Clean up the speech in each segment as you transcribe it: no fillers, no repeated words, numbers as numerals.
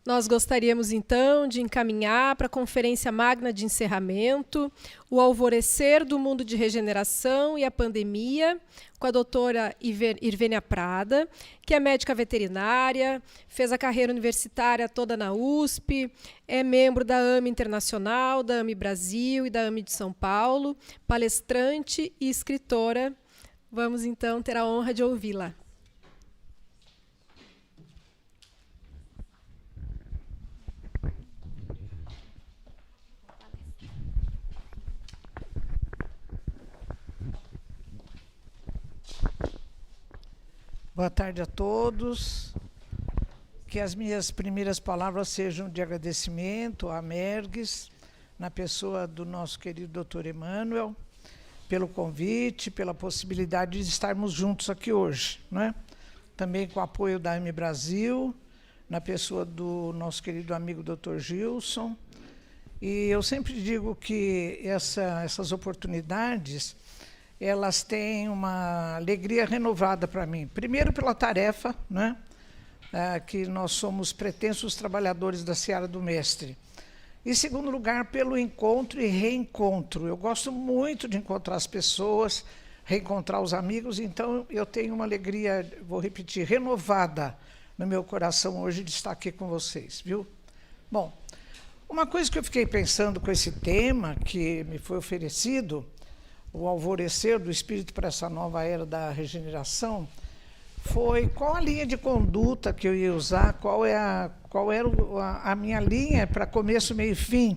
Nós gostaríamos, então, de encaminhar para a Conferência Magna de Encerramento o Alvorecer do Mundo de Regeneração e a Pandemia, com a doutora Irvênia Prada, que é médica veterinária, fez a carreira universitária toda na USP, é membro da AME Internacional, da AME Brasil e da AME de São Paulo, palestrante e escritora. Vamos, então, ter a honra de ouvi-la. Boa tarde a todos. Que as minhas primeiras palavras sejam de agradecimento à Mergues, na pessoa do nosso querido Dr. Emanuel, pelo convite, pela possibilidade de estarmos juntos aqui hoje, né? Também com o apoio da AME Brasil, na pessoa do nosso querido amigo Dr. Gilson. E eu sempre digo que essas oportunidades, elas têm uma alegria renovada para mim. Primeiro, pela tarefa, né? Que nós somos pretensos trabalhadores da Seara do Mestre. Em segundo lugar, pelo encontro e reencontro. Eu gosto muito de encontrar as pessoas, reencontrar os amigos, então eu tenho uma alegria, vou repetir, renovada no meu coração hoje de estar aqui com vocês, viu? Bom, uma coisa que eu fiquei pensando com esse tema que me foi oferecido, o alvorecer do espírito para essa nova era da regeneração, foi qual a linha de conduta que eu ia usar, qual era a minha linha para começo, meio e fim,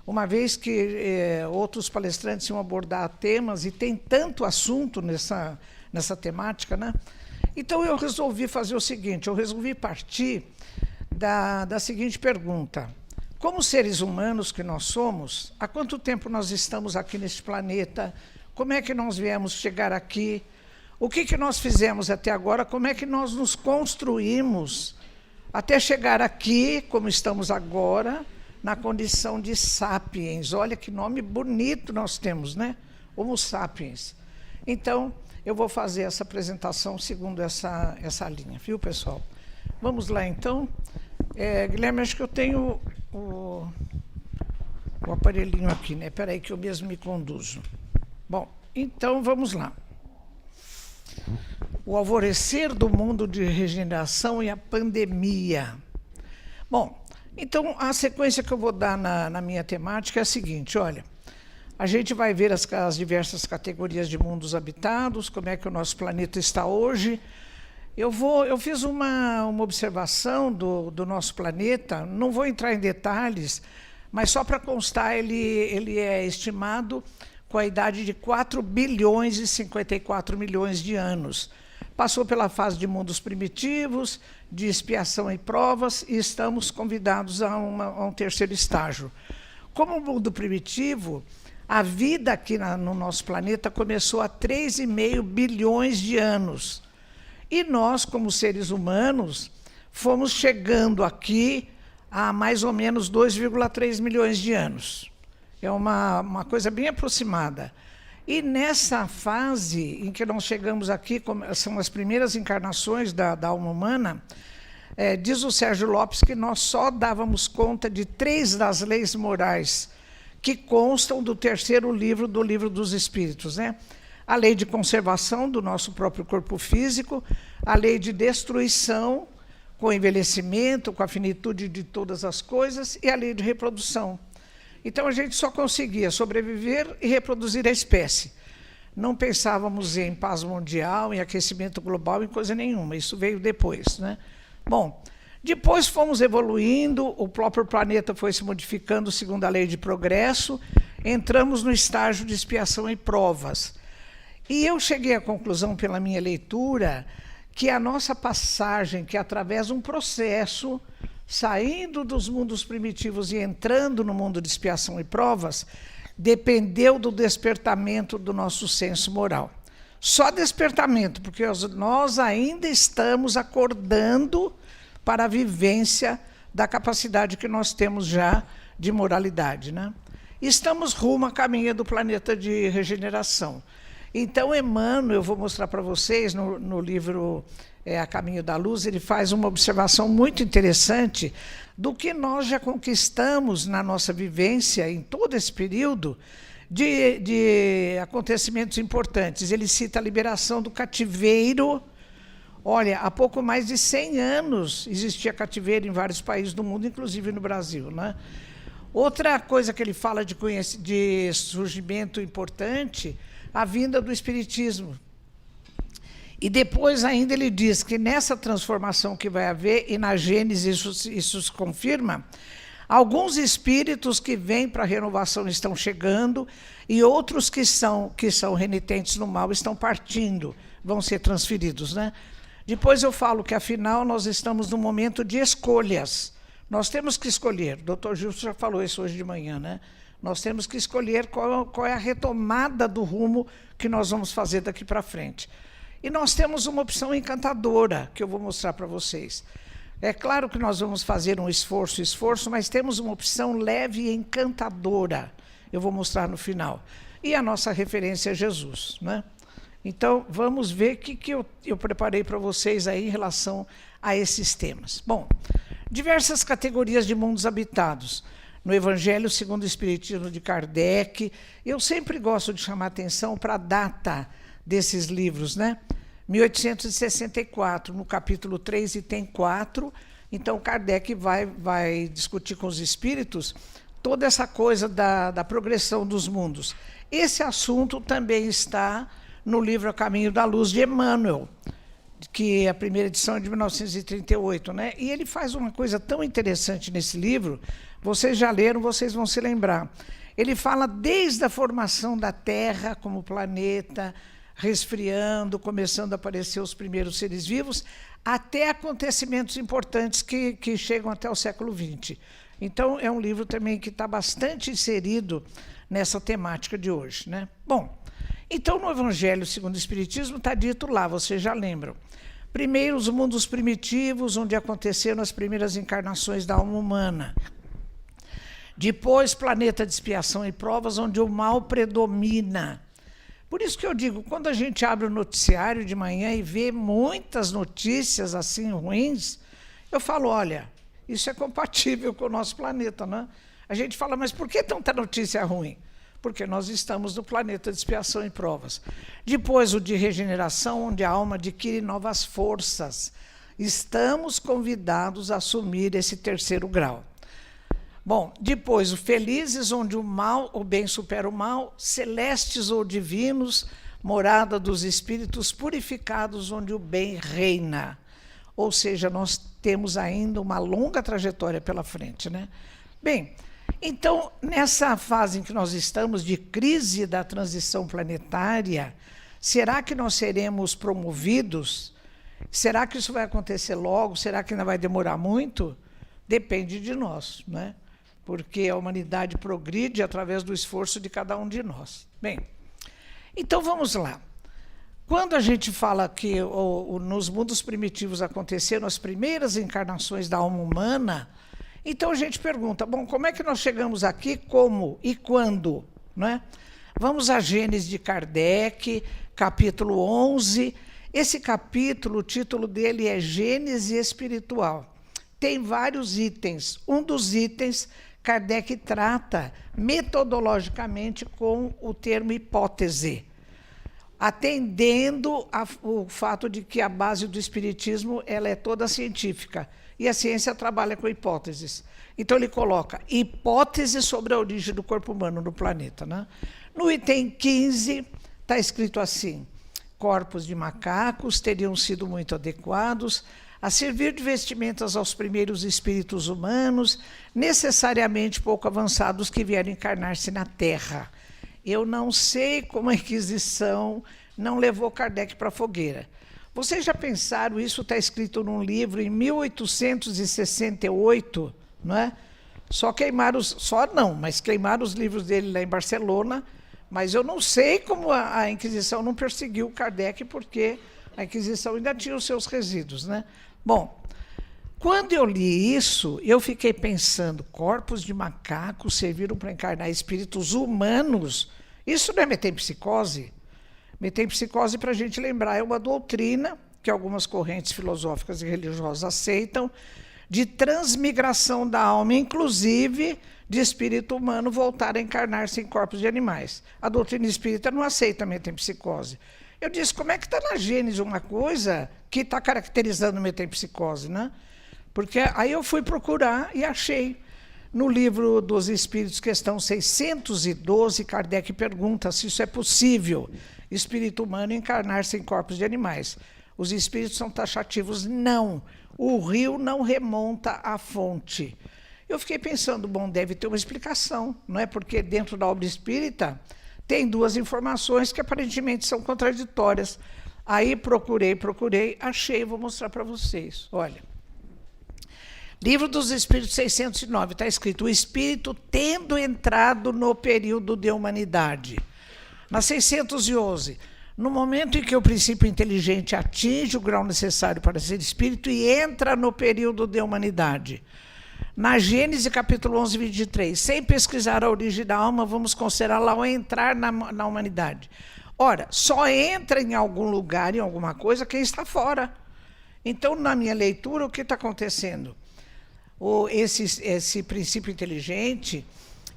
uma vez que outros palestrantes iam abordar temas, e tem tanto assunto nessa temática, né? Então eu resolvi fazer o seguinte, eu resolvi partir da seguinte pergunta: como seres humanos que nós somos, há quanto tempo nós estamos aqui neste planeta? Como é que nós viemos chegar aqui? O que nós fizemos até agora? Como é que nós nos construímos até chegar aqui, como estamos agora, na condição de sapiens? Olha que nome bonito nós temos, né? Homo sapiens. Então, eu vou fazer essa apresentação segundo essa linha, viu, pessoal? Vamos lá, então. Guilherme, acho que eu tenho o aparelhinho aqui, né? Espera aí que eu mesmo me conduzo. Bom, então vamos lá. O alvorecer do mundo de regeneração e a pandemia. Bom, então a sequência que eu vou dar na minha temática é a seguinte, olha, a gente vai ver as diversas categorias de mundos habitados, como é que o nosso planeta está hoje. Eu fiz uma observação do nosso planeta, não vou entrar em detalhes, mas só para constar, ele é estimado com a idade de 4 bilhões e 54 milhões de anos. Passou pela fase de mundos primitivos, de expiação e provas, e estamos convidados a um terceiro estágio. Como o mundo primitivo, a vida aqui no nosso planeta começou há 3,5 bilhões de anos. E nós, como seres humanos, fomos chegando aqui há mais ou menos 2,3 milhões de anos. É uma coisa bem aproximada. E nessa fase em que nós chegamos aqui, são as primeiras encarnações da alma humana, diz o Sérgio Lopes que nós só dávamos conta de 3 das leis morais que constam do terceiro livro do Livro dos Espíritos, né? A lei de conservação do nosso próprio corpo físico, a lei de destruição com o envelhecimento, com a finitude de todas as coisas, e a lei de reprodução. Então, a gente só conseguia sobreviver e reproduzir a espécie. Não pensávamos em paz mundial, em aquecimento global, em coisa nenhuma. Isso veio depois, né? Bom, depois fomos evoluindo, o próprio planeta foi se modificando segundo a lei de progresso, entramos no estágio de expiação e provas. E eu cheguei à conclusão, pela minha leitura, que a nossa passagem, que através de um processo, saindo dos mundos primitivos e entrando no mundo de expiação e provas, dependeu do despertamento do nosso senso moral. Só despertamento, porque nós ainda estamos acordando para a vivência da capacidade que nós temos já de moralidade, né? Estamos rumo a caminho do planeta de regeneração. Então, Emmanuel, eu vou mostrar para vocês, no livro A Caminho da Luz, ele faz uma observação muito interessante do que nós já conquistamos na nossa vivência, em todo esse período, de acontecimentos importantes. Ele cita a liberação do cativeiro. Olha, há pouco mais de 100 anos existia cativeiro em vários países do mundo, inclusive no Brasil, né? Outra coisa que ele fala de surgimento importante, a vinda do Espiritismo. E depois ainda ele diz que nessa transformação que vai haver, e na Gênesis isso se confirma, alguns espíritos que vêm para a renovação estão chegando e outros que são renitentes no mal estão partindo, vão ser transferidos, né? Depois eu falo que, afinal, nós estamos num momento de escolhas. Nós temos que escolher, o doutor Gilson já falou isso hoje de manhã, né? Nós temos que escolher qual é a retomada do rumo que nós vamos fazer daqui para frente. E nós temos uma opção encantadora, que eu vou mostrar para vocês. É claro que nós vamos fazer um esforço, mas temos uma opção leve e encantadora. Eu vou mostrar no final. E a nossa referência é Jesus, né? Então, vamos ver o que eu preparei para vocês aí em relação a esses temas. Bom, diversas categorias de mundos habitados. No Evangelho segundo o Espiritismo de Kardec, eu sempre gosto de chamar atenção para a data desses livros, né? 1864, no capítulo 3, item 4. Então, Kardec vai discutir com os espíritos toda essa coisa da progressão dos mundos. Esse assunto também está no livro A Caminho da Luz, de Emmanuel, que a primeira edição é de 1938, né? E ele faz uma coisa tão interessante nesse livro, vocês já leram, vocês vão se lembrar. Ele fala desde a formação da Terra como planeta, resfriando, começando a aparecer os primeiros seres vivos, até acontecimentos importantes que chegam até o século XX. Então, é um livro também que está bastante inserido nessa temática de hoje, né? Bom, então, no Evangelho segundo o Espiritismo, está dito lá, vocês já lembram. Primeiro, os mundos primitivos, onde aconteceram as primeiras encarnações da alma humana. Depois, planeta de expiação e provas, onde o mal predomina. Por isso que eu digo, quando a gente abre o noticiário de manhã e vê muitas notícias assim ruins, eu falo, olha, isso é compatível com o nosso planeta, né? A gente fala, mas por que tanta notícia ruim? Porque nós estamos no planeta de expiação e provas. Depois, o de regeneração, onde a alma adquire novas forças. Estamos convidados a assumir esse terceiro grau. Bom, depois, o felizes, onde o bem supera o mal, celestes ou divinos, morada dos espíritos purificados, onde o bem reina. Ou seja, nós temos ainda uma longa trajetória pela frente, né? Bem, então, nessa fase em que nós estamos de crise da transição planetária, será que nós seremos promovidos? Será que isso vai acontecer logo? Será que ainda vai demorar muito? Depende de nós, né? Porque a humanidade progride através do esforço de cada um de nós. Bem, então vamos lá. Quando a gente fala que nos mundos primitivos aconteceram as primeiras encarnações da alma humana, então a gente pergunta, bom, como é que nós chegamos aqui, como e quando? Não é? Vamos a Gênesis de Kardec, capítulo 11. Esse capítulo, o título dele é Gênese Espiritual. Tem vários itens. Um dos itens, Kardec trata metodologicamente com o termo hipótese, atendendo o fato de que a base do espiritismo ela é toda científica. E a ciência trabalha com hipóteses. Então, ele coloca hipótese sobre a origem do corpo humano no planeta, né? No item 15, está escrito assim, corpos de macacos teriam sido muito adequados a servir de vestimentas aos primeiros espíritos humanos, necessariamente pouco avançados que vieram encarnar-se na Terra. Eu não sei como a Inquisição não levou Kardec para a fogueira. Vocês já pensaram, isso está escrito num livro em 1868, não é? Mas queimaram os livros dele lá em Barcelona, mas eu não sei como a Inquisição não perseguiu Kardec, porque a Inquisição ainda tinha os seus resíduos, né? Bom, quando eu li isso, eu fiquei pensando, corpos de macacos serviram para encarnar espíritos humanos, isso não é metempsicose? Metempsicose, para a gente lembrar, é uma doutrina que algumas correntes filosóficas e religiosas aceitam, de transmigração da alma, inclusive de espírito humano voltar a encarnar-se em corpos de animais. A doutrina espírita não aceita a metempsicose. Eu disse, como é que está na Gênese uma coisa que está caracterizando a metempsicose, né? Porque aí eu fui procurar e achei. No livro dos Espíritos, questão 612, Kardec pergunta se isso é possível, espírito humano encarnar-se em corpos de animais. Os espíritos são taxativos, não. O rio não remonta à fonte. Eu fiquei pensando, bom, deve ter uma explicação, não é? Porque dentro da obra espírita tem duas informações que aparentemente são contraditórias. Aí procurei, achei, vou mostrar para vocês. Olha, Livro dos Espíritos 609, está escrito, o espírito tendo entrado no período de humanidade. Na 611, no momento em que o princípio inteligente atinge o grau necessário para ser espírito e entra no período de humanidade. Na Gênese, capítulo 11, 23, sem pesquisar a origem da alma, vamos considerá-la ao entrar na humanidade. Ora, só entra em algum lugar, em alguma coisa, quem está fora. Então, na minha leitura, o que está acontecendo? Esse princípio inteligente,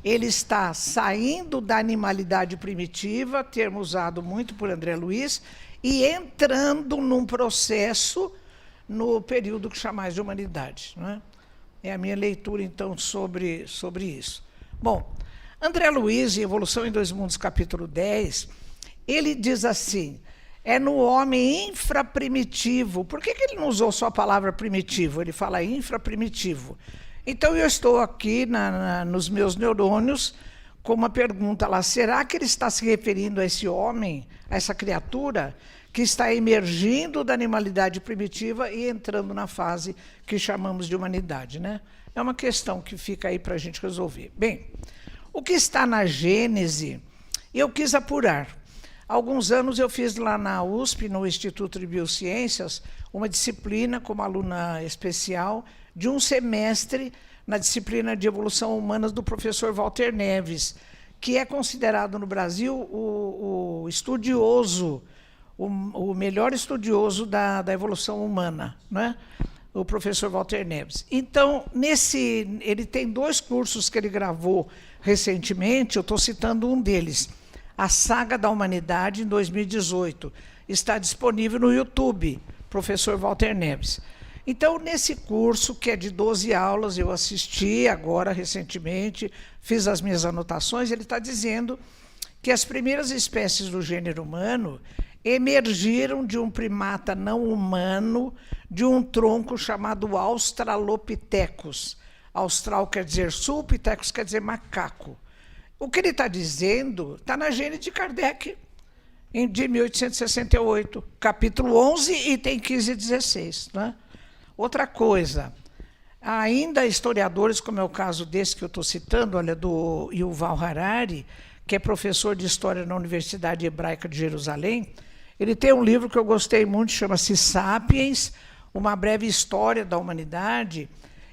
ele está saindo da animalidade primitiva, termo usado muito por André Luiz, e entrando num processo no período que chamais de humanidade. Não é? É a minha leitura, então, sobre isso. Bom, André Luiz, em Evolução em Dois Mundos, capítulo 10, ele diz assim, é no homem infraprimitivo. Por que ele não usou só a palavra primitivo? Ele fala infraprimitivo. Então, eu estou aqui nos meus neurônios com uma pergunta lá, será que ele está se referindo a esse homem, a essa criatura, que está emergindo da animalidade primitiva e entrando na fase que chamamos de humanidade, né? É uma questão que fica aí para a gente resolver. Bem, o que está na Gênese, eu quis apurar. Há alguns anos eu fiz lá na USP, no Instituto de Biociências, uma disciplina como aluna especial de um semestre na disciplina de Evolução Humana do professor Walter Neves, que é considerado no Brasil o estudioso, o melhor estudioso da evolução humana, né? O professor Walter Neves. Então, ele tem 2 cursos que ele gravou recentemente, eu estou citando um deles, A Saga da Humanidade, em 2018. Está disponível no YouTube, professor Walter Neves. Então, nesse curso, que é de 12 aulas, eu assisti agora, recentemente, fiz as minhas anotações, ele está dizendo que as primeiras espécies do gênero humano emergiram de um primata não humano, de um tronco chamado Australopithecus. Austral quer dizer sul, Pithecus quer dizer macaco. O que ele está dizendo está na Gênese de Kardec, de 1868, capítulo 11, item 15 e 16. Né? Outra coisa, ainda historiadores, como é o caso desse que eu estou citando, olha, do Yuval Harari, que é professor de História na Universidade Hebraica de Jerusalém, ele tem um livro que eu gostei muito, chama-se Sapiens, uma breve história da humanidade.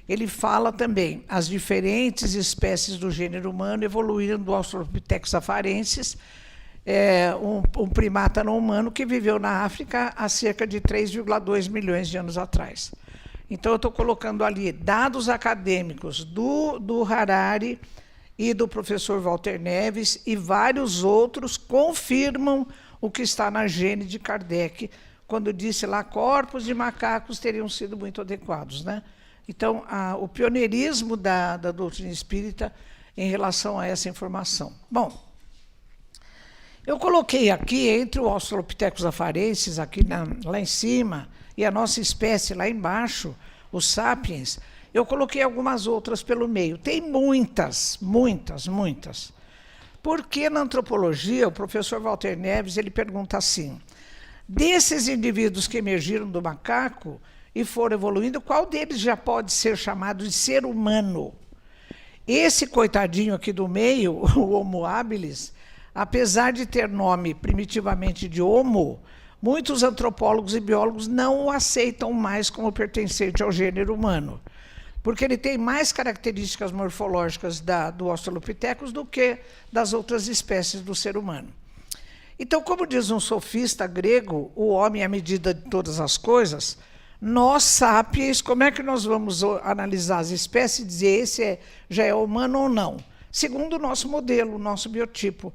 Ele fala também, as diferentes espécies do gênero humano evoluíram do Australopithecus afarensis, um primata não humano que viveu na África há cerca de 3,2 milhões de anos atrás. Então, eu estou colocando ali dados acadêmicos do Harari e do professor Walter Neves, e vários outros confirmam o que está na Gênese de Kardec, quando disse lá corpos de macacos teriam sido muito adequados, né? Então, o pioneirismo da doutrina espírita em relação a essa informação. Bom, eu coloquei aqui, entre o Australopithecus afarensis, aqui lá em cima, e a nossa espécie lá embaixo, os sapiens, eu coloquei algumas outras pelo meio. Tem muitas. Porque na antropologia, o professor Walter Neves, ele pergunta assim, desses indivíduos que emergiram do macaco e foram evoluindo, qual deles já pode ser chamado de ser humano? Esse coitadinho aqui do meio, o Homo habilis, apesar de ter nome primitivamente de Homo, muitos antropólogos e biólogos não o aceitam mais como pertencente ao gênero humano, porque ele tem mais características morfológicas do Australopithecus do que das outras espécies do ser humano. Então, como diz um sofista grego, o homem é a medida de todas as coisas. Nós, sapiens, como é que nós vamos analisar as espécies e dizer esse já é humano ou não? Segundo o nosso modelo, o nosso biotipo.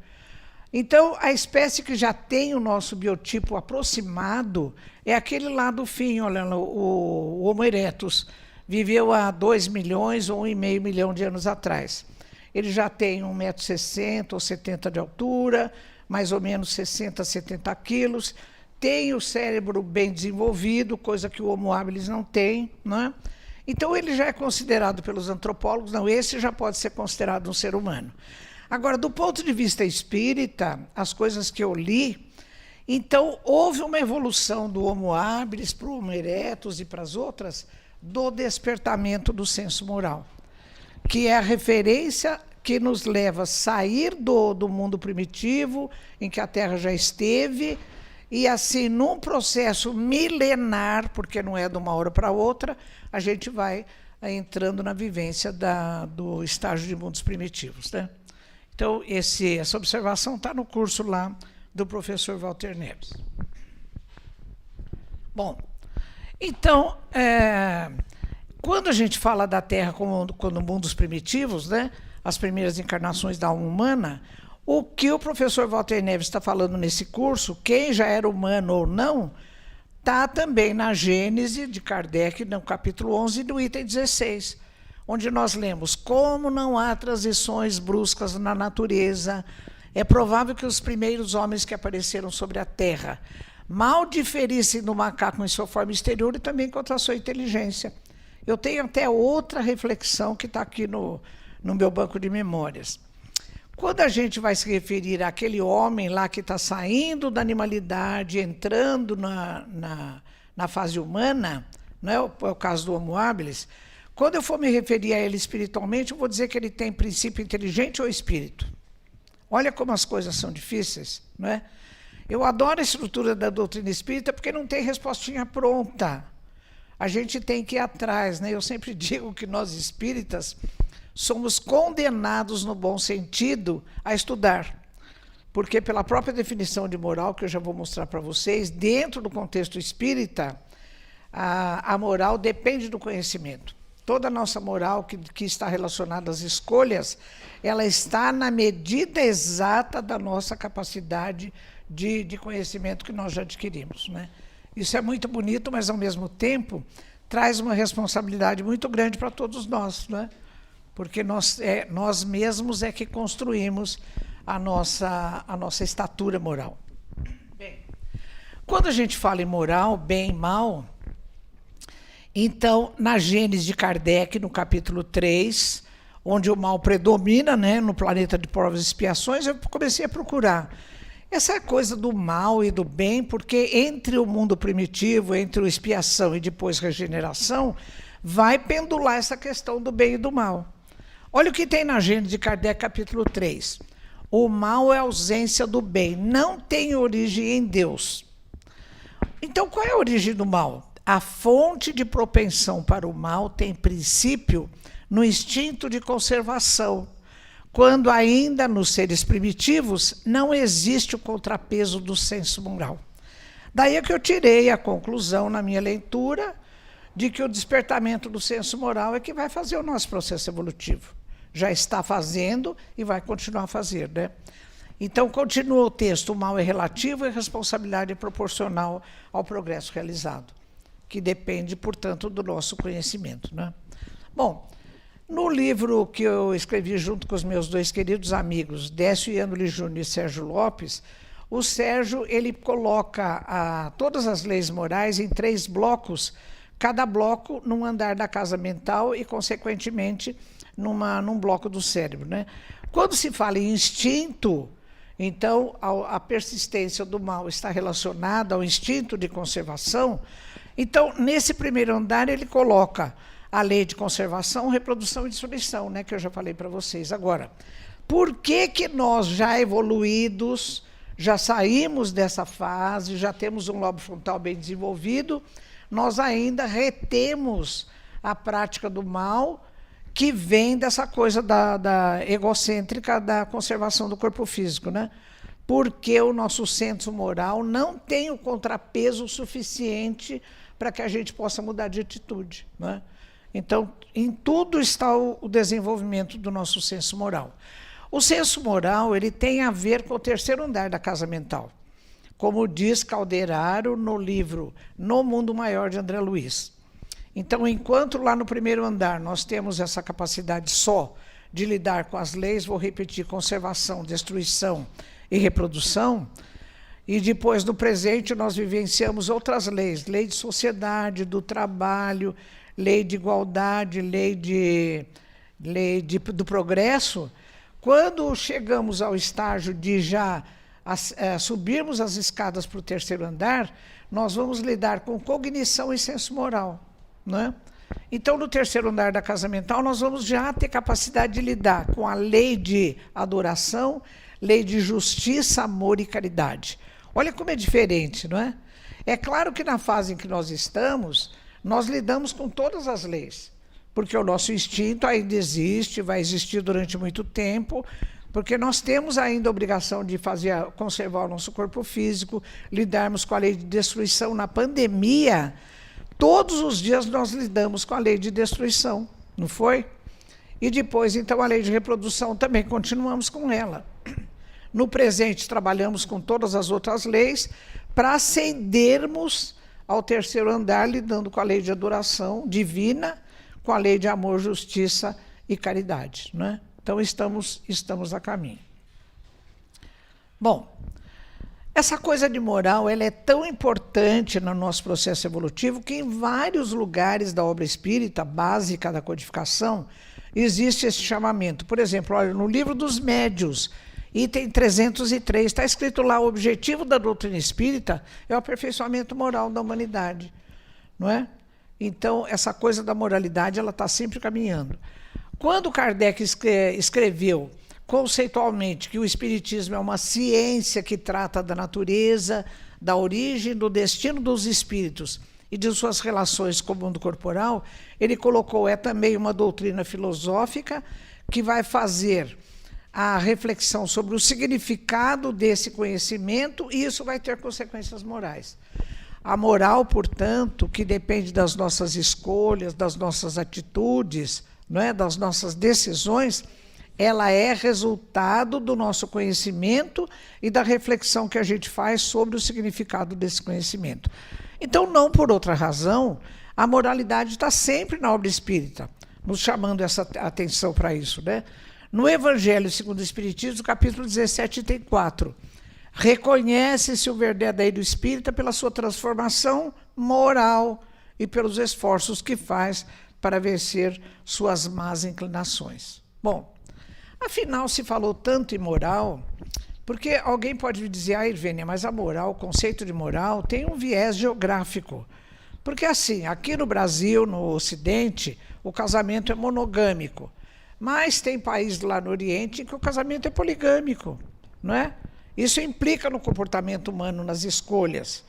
Então, a espécie que já tem o nosso biotipo aproximado é aquele lá do fim, olha, o Homo erectus. Viveu há 2 milhões ou 1,5 milhão de anos atrás. Ele já tem 1,60 m ou 70 de altura, mais ou menos 60, 70 quilos, tem o cérebro bem desenvolvido, coisa que o Homo habilis não tem, né? Então, ele já é considerado pelos antropólogos, não, esse já pode ser considerado um ser humano. Agora, do ponto de vista espírita, as coisas que eu li, então, houve uma evolução do Homo habilis para o Homo erectus e para as outras, do despertamento do senso moral, que é a referência que nos leva a sair do mundo primitivo, em que a Terra já esteve, e assim, num processo milenar, porque não é de uma hora para outra, a gente vai entrando na vivência do estágio de mundos primitivos, né? Então, essa observação está no curso lá do professor Walter Neves. Bom, então, quando a gente fala da Terra como mundos primitivos, né, as primeiras encarnações da alma humana, o que o professor Walter Neves está falando nesse curso, quem já era humano ou não, está também na Gênese de Kardec, no capítulo 11, do item 16, onde nós lemos: como não há transições bruscas na natureza, é provável que os primeiros homens que apareceram sobre a Terra mal diferissem do macaco em sua forma exterior e também contra a sua inteligência. Eu tenho até outra reflexão que está aqui no meu banco de memórias. Quando a gente vai se referir àquele homem lá que está saindo da animalidade, entrando na fase humana, não é o caso do Homo habilis, quando eu for me referir a ele espiritualmente, eu vou dizer que ele tem princípio inteligente ou espírito. Olha como as coisas são difíceis, não é? Eu adoro a estrutura da doutrina espírita porque não tem respostinha pronta. A gente tem que ir atrás, né? Eu sempre digo que nós espíritas somos condenados, no bom sentido, a estudar. Porque, pela própria definição de moral, que eu já vou mostrar para vocês, dentro do contexto espírita, a moral depende do conhecimento. Toda a nossa moral que está relacionada às escolhas, ela está na medida exata da nossa capacidade de conhecimento que nós já adquirimos, né? Isso é muito bonito, mas, ao mesmo tempo, traz uma responsabilidade muito grande para todos nós, né? Porque nós mesmos é que construímos a nossa estatura moral. Bem, quando a gente fala em moral, bem e mal, então, na Gênese de Kardec, no capítulo 3, onde o mal predomina, né, no planeta de provas e expiações, eu comecei a procurar essa coisa do mal e do bem, porque entre o mundo primitivo, entre o expiação e depois regeneração, vai pendular essa questão do bem e do mal. Olha o que tem na Gênese de Kardec, capítulo 3. O mal é a ausência do bem, não tem origem em Deus. Então, qual é a origem do mal? A fonte de propensão para o mal tem princípio no instinto de conservação, quando ainda nos seres primitivos não existe o contrapeso do senso moral. Daí é que eu tirei a conclusão na minha leitura de que o despertamento do senso moral é que vai fazer o nosso processo evolutivo. Já está fazendo e vai continuar a fazer, né? Então, continua o texto: o mal é relativo e a responsabilidade é proporcional ao progresso realizado, que depende, portanto, do nosso conhecimento, né? Bom, no livro que eu escrevi junto com os meus dois queridos amigos, Décio Iannoli Júnior e Sérgio Lopes, o Sérgio ele coloca todas as leis morais em 3 blocos, cada bloco num andar da casa mental e, consequentemente, num bloco do cérebro, né? Quando se fala em instinto, então a persistência do mal está relacionada ao instinto de conservação. Então, nesse primeiro andar, ele coloca a lei de conservação, reprodução e destruição, né, que eu já falei para vocês. Agora, por que nós, já evoluídos, já saímos dessa fase, já temos um lobo frontal bem desenvolvido, nós ainda retemos a prática do mal, que vem dessa coisa da egocêntrica da conservação do corpo físico, né? porque o nosso senso moral não tem o contrapeso suficiente para que a gente possa mudar de atitude, né? Então, em tudo está o desenvolvimento do nosso senso moral. O senso moral ele tem a ver com o terceiro andar da casa mental, como diz Calderaro no livro No Mundo Maior, de André Luiz. Então, enquanto lá no primeiro andar nós temos essa capacidade só de lidar com as leis, vou repetir, conservação, destruição e reprodução, e depois, no presente, nós vivenciamos outras leis, lei de sociedade, do trabalho, lei de igualdade, do progresso. Quando chegamos ao estágio de já subirmos as escadas para o terceiro andar, nós vamos lidar com cognição e senso moral, né? Então, no terceiro andar da casa mental, nós vamos já ter capacidade de lidar com a lei de adoração, lei de justiça, amor e caridade. Olha como é diferente, não é? É claro que na fase em que nós estamos, nós lidamos com todas as leis, porque o nosso instinto ainda existe, vai existir durante muito tempo, porque nós temos ainda a obrigação de conservar o nosso corpo físico, lidarmos com a lei de destruição. Na pandemia, todos os dias nós lidamos com a lei de destruição, não foi? E depois, então, a lei de reprodução também continuamos com ela. No presente, trabalhamos com todas as outras leis para ascendermos ao terceiro andar, lidando com a lei de adoração divina, com a lei de amor, justiça e caridade, né? Então, estamos a caminho. Bom, essa coisa de moral ela é tão importante no nosso processo evolutivo que em vários lugares da obra espírita, básica da codificação, existe esse chamamento. Por exemplo, olha, no livro dos Médiuns, item 303, está escrito lá: o objetivo da doutrina espírita é o aperfeiçoamento moral da humanidade, não é? Então, essa coisa da moralidade ela está sempre caminhando. Quando Kardec escreveu conceitualmente que o espiritismo é uma ciência que trata da natureza, da origem, do destino dos espíritos e de suas relações com o mundo corporal, ele colocou: é também uma doutrina filosófica que vai fazer a reflexão sobre o significado desse conhecimento, e isso vai ter consequências morais. A moral, portanto, que depende das nossas escolhas, das nossas atitudes, não é? Das nossas decisões, ela é resultado do nosso conhecimento e da reflexão que a gente faz sobre o significado desse conhecimento. Então, não por outra razão, a moralidade está sempre na obra espírita, nos chamando essa atenção para isso, né? No Evangelho segundo o Espiritismo, capítulo 17, item 4, reconhece-se o verdadeiro espírita pela sua transformação moral e pelos esforços que faz para vencer suas más inclinações. Bom, afinal, se falou tanto em moral, porque alguém pode me dizer: ah, Irvênia, mas a moral, o conceito de moral tem um viés geográfico. Porque assim, aqui no Brasil, no Ocidente, o casamento é monogâmico. Mas tem país lá no Oriente em que o casamento é poligâmico, não é? Isso implica no comportamento humano, nas escolhas.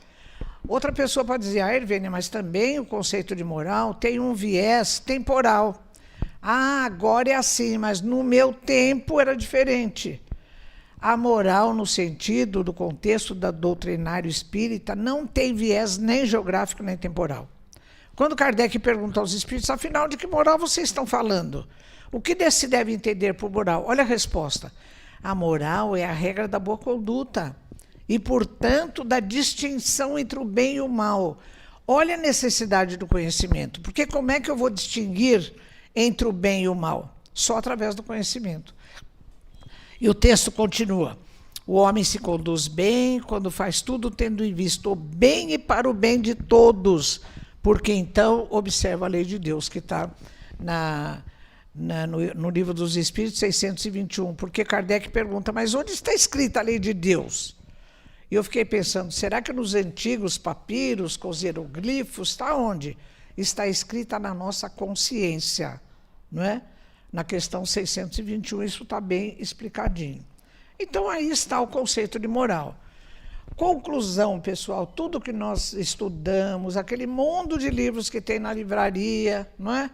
Outra pessoa pode dizer: ah, Irvênia, mas também o conceito de moral tem um viés temporal. Ah, agora é assim, mas no meu tempo era diferente. A moral, no sentido do contexto da doutrinário espírita, não tem viés nem geográfico nem temporal. Quando Kardec pergunta aos espíritos: afinal, de que moral vocês estão falando? O que se deve entender por moral? Olha a resposta: a moral é a regra da boa conduta e, portanto, da distinção entre o bem e o mal. Olha a necessidade do conhecimento, porque como é que eu vou distinguir entre o bem e o mal? Só através do conhecimento. E o texto continua: o homem se conduz bem quando faz tudo tendo em vista o bem e para o bem de todos, porque então observa a lei de Deus, que está no Livro dos Espíritos 621, porque Kardec pergunta: mas onde está escrita a lei de Deus? E eu fiquei pensando: será que nos antigos papiros, com os hieroglifos, está onde? Está escrita na nossa consciência, não é? Na questão 621, isso está bem explicadinho. Então, aí está o conceito de moral. Conclusão, pessoal: tudo que nós estudamos, aquele mundo de livros que tem na livraria, não é?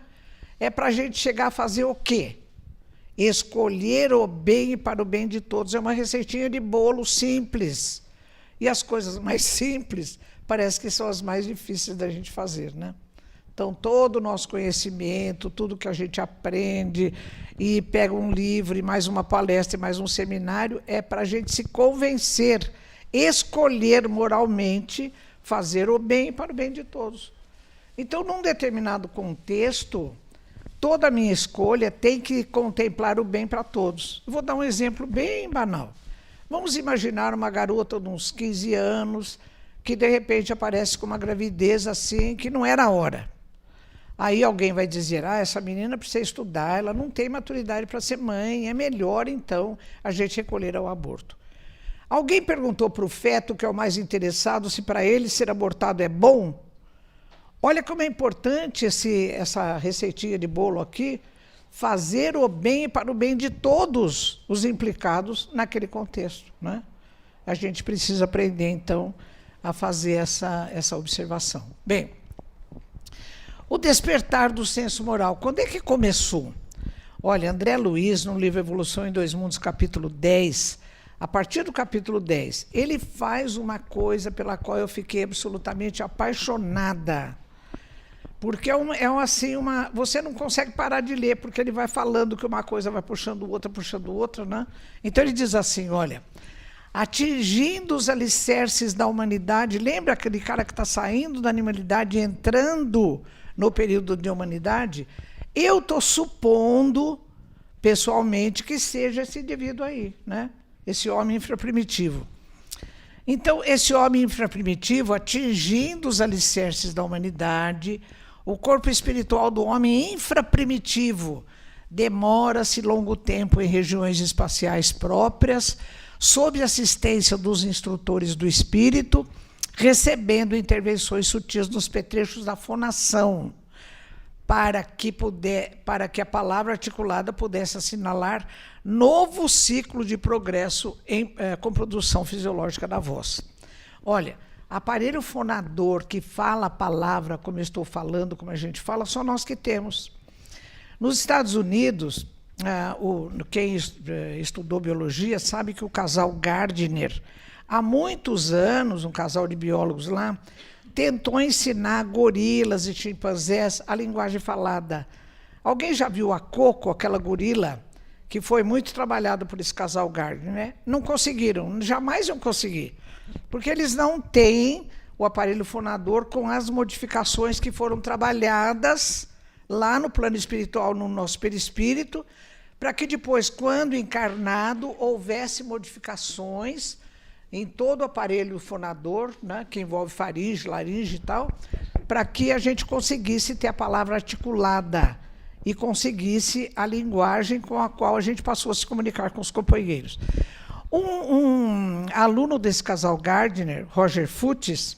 É para a gente chegar a fazer o quê? Escolher o bem para o bem de todos. É uma receitinha de bolo simples. E as coisas mais simples parece que são as mais difíceis da gente fazer, né? Então, todo o nosso conhecimento, tudo que a gente aprende, e pega um livro, e mais uma palestra, e mais um seminário, é para a gente se convencer, escolher moralmente, fazer o bem para o bem de todos. Então, num determinado contexto, toda a minha escolha tem que contemplar o bem para todos. Eu vou dar um exemplo bem banal. Vamos imaginar uma garota de uns 15 anos, que de repente aparece com uma gravidez assim, que não era a hora. Aí alguém vai dizer, essa menina precisa estudar, ela não tem maturidade para ser mãe, é melhor, então, a gente recolher ao aborto. Alguém perguntou para o feto, que é o mais interessado, se para ele ser abortado é bom? Olha como é importante essa receitinha de bolo aqui, fazer o bem para o bem de todos os implicados naquele contexto, né? A gente precisa aprender, então, a fazer essa observação. Bem, o despertar do senso moral, quando é que começou? Olha, André Luiz, no livro Evolução em Dois Mundos, capítulo 10, a partir do capítulo 10, ele faz uma coisa pela qual eu fiquei absolutamente apaixonada. Porque você não consegue parar de ler, porque ele vai falando que uma coisa vai puxando outra, né? Então ele diz assim, olha, atingindo os alicerces da humanidade, lembra aquele cara que está saindo da animalidade e entrando no período de humanidade? Eu estou supondo, pessoalmente, que seja esse indivíduo aí, né? Esse homem infraprimitivo. Então, esse homem infraprimitivo, atingindo os alicerces da humanidade, o corpo espiritual do homem infraprimitivo demora-se longo tempo em regiões espaciais próprias, sob assistência dos instrutores do espírito, recebendo intervenções sutis nos petrechos da fonação, para que a palavra articulada pudesse assinalar novo ciclo de progresso com produção fisiológica da voz. Olha, aparelho fonador que fala a palavra, como eu estou falando, como a gente fala, só nós que temos. Nos Estados Unidos, quem estudou biologia sabe que o casal Gardner, há muitos anos, um casal de biólogos lá, tentou ensinar gorilas e chimpanzés a linguagem falada. Alguém já viu a Coco, aquela gorila, que foi muito trabalhada por esse casal Gardner, né? Não conseguiram, jamais iam conseguir, porque eles não têm o aparelho fonador com as modificações que foram trabalhadas lá no plano espiritual, no nosso perispírito, para que depois, quando encarnado, houvesse modificações em todo o aparelho fonador, né, que envolve faringe, laringe e tal, para que a gente conseguisse ter a palavra articulada e conseguisse a linguagem com a qual a gente passou a se comunicar com os companheiros. Um aluno desse casal Gardner, Roger Fuchs,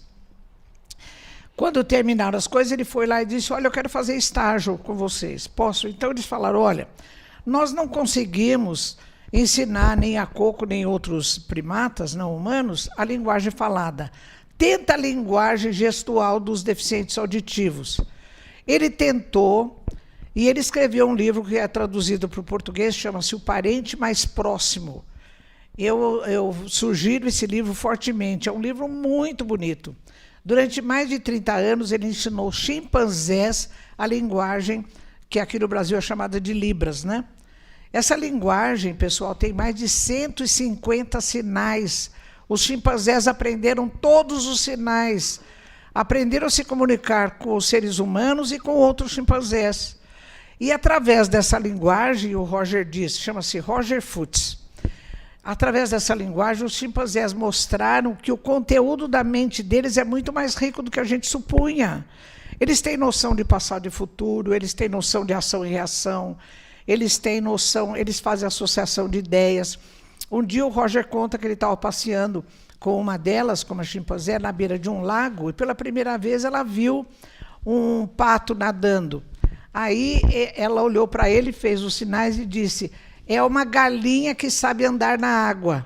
quando terminaram as coisas, ele foi lá e disse, olha, eu quero fazer estágio com vocês, posso? Então eles falaram, olha, nós não conseguimos ensinar nem a Coco, nem outros primatas não humanos a linguagem falada. Tenta a linguagem gestual dos deficientes auditivos. Ele tentou, e ele escreveu um livro que é traduzido para o português, chama-se O Parente Mais Próximo. Eu sugiro esse livro fortemente, é um livro muito bonito. Durante mais de 30 anos, ele ensinou chimpanzés a linguagem que aqui no Brasil é chamada de Libras, né? Essa linguagem, pessoal, tem mais de 150 sinais. Os chimpanzés aprenderam todos os sinais. Aprenderam a se comunicar com os seres humanos e com outros chimpanzés. E, através dessa linguagem, o Roger disse, chama-se Roger Fuchs, através dessa linguagem, os chimpanzés mostraram que o conteúdo da mente deles é muito mais rico do que a gente supunha. Eles têm noção de passado e futuro, eles têm noção de ação e reação, eles têm noção, eles fazem associação de ideias. Um dia o Roger conta que ele estava passeando com uma delas, com uma chimpanzé, na beira de um lago, e pela primeira vez ela viu um pato nadando. Aí ela olhou para ele, fez os sinais e disse, é uma galinha que sabe andar na água.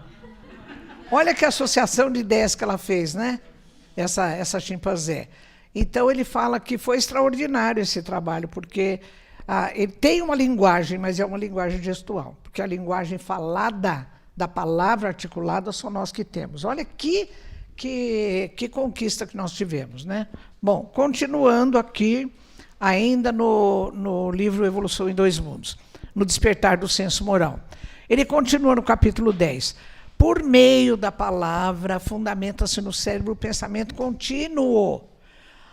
Olha que associação de ideias que ela fez, né? Essa chimpanzé. Então ele fala que foi extraordinário esse trabalho, porque ele tem uma linguagem, mas é uma linguagem gestual, porque a linguagem falada da palavra articulada só nós que temos. Olha que conquista que nós tivemos, né? Bom, continuando aqui, ainda no livro Evolução em Dois Mundos, no Despertar do Senso Moral. Ele continua no capítulo 10. Por meio da palavra, fundamenta-se no cérebro o pensamento contínuo.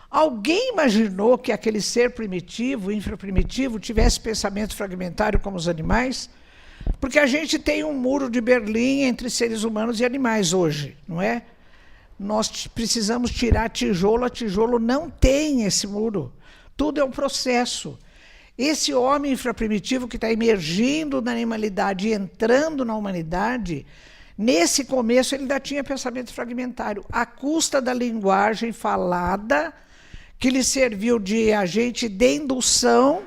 Alguém imaginou que aquele ser primitivo, infraprimitivo, tivesse pensamento fragmentário como os animais? Porque a gente tem um muro de Berlim entre seres humanos e animais hoje, não é? Nós precisamos tirar tijolo a tijolo, não tem esse muro. Tudo é um processo. Esse homem infraprimitivo que está emergindo na animalidade e entrando na humanidade, nesse começo ele ainda tinha pensamento fragmentário, à custa da linguagem falada, que lhe serviu de agente de indução,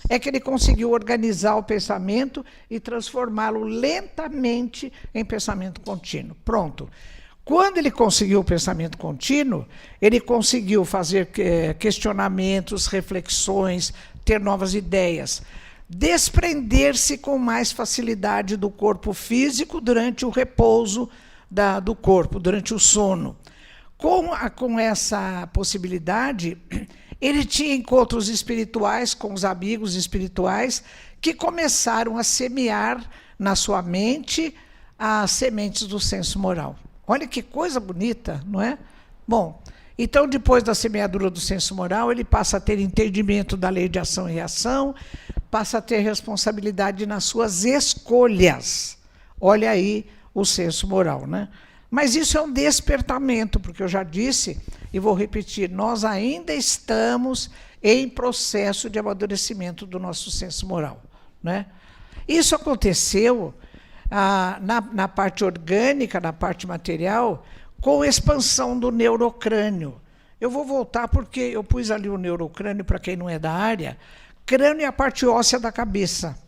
é que ele conseguiu organizar o pensamento e transformá-lo lentamente em pensamento contínuo. Pronto. Quando ele conseguiu o pensamento contínuo, ele conseguiu fazer questionamentos, reflexões, ter novas ideias, desprender-se com mais facilidade do corpo físico durante o repouso do corpo, durante o sono. Com essa possibilidade, ele tinha encontros espirituais com os amigos espirituais que começaram a semear na sua mente as sementes do senso moral. Olha que coisa bonita, não é? Bom, então, depois da semeadura do senso moral, ele passa a ter entendimento da lei de ação e reação, passa a ter responsabilidade nas suas escolhas. Olha aí o senso moral, né? Mas isso é um despertamento, porque eu já disse, e vou repetir, nós ainda estamos em processo de amadurecimento do nosso senso moral, né? Isso aconteceu na parte orgânica, na parte material, com expansão do neurocrânio. Eu vou voltar porque eu pus ali o neurocrânio, para quem não é da área. Crânio é a parte óssea da cabeça.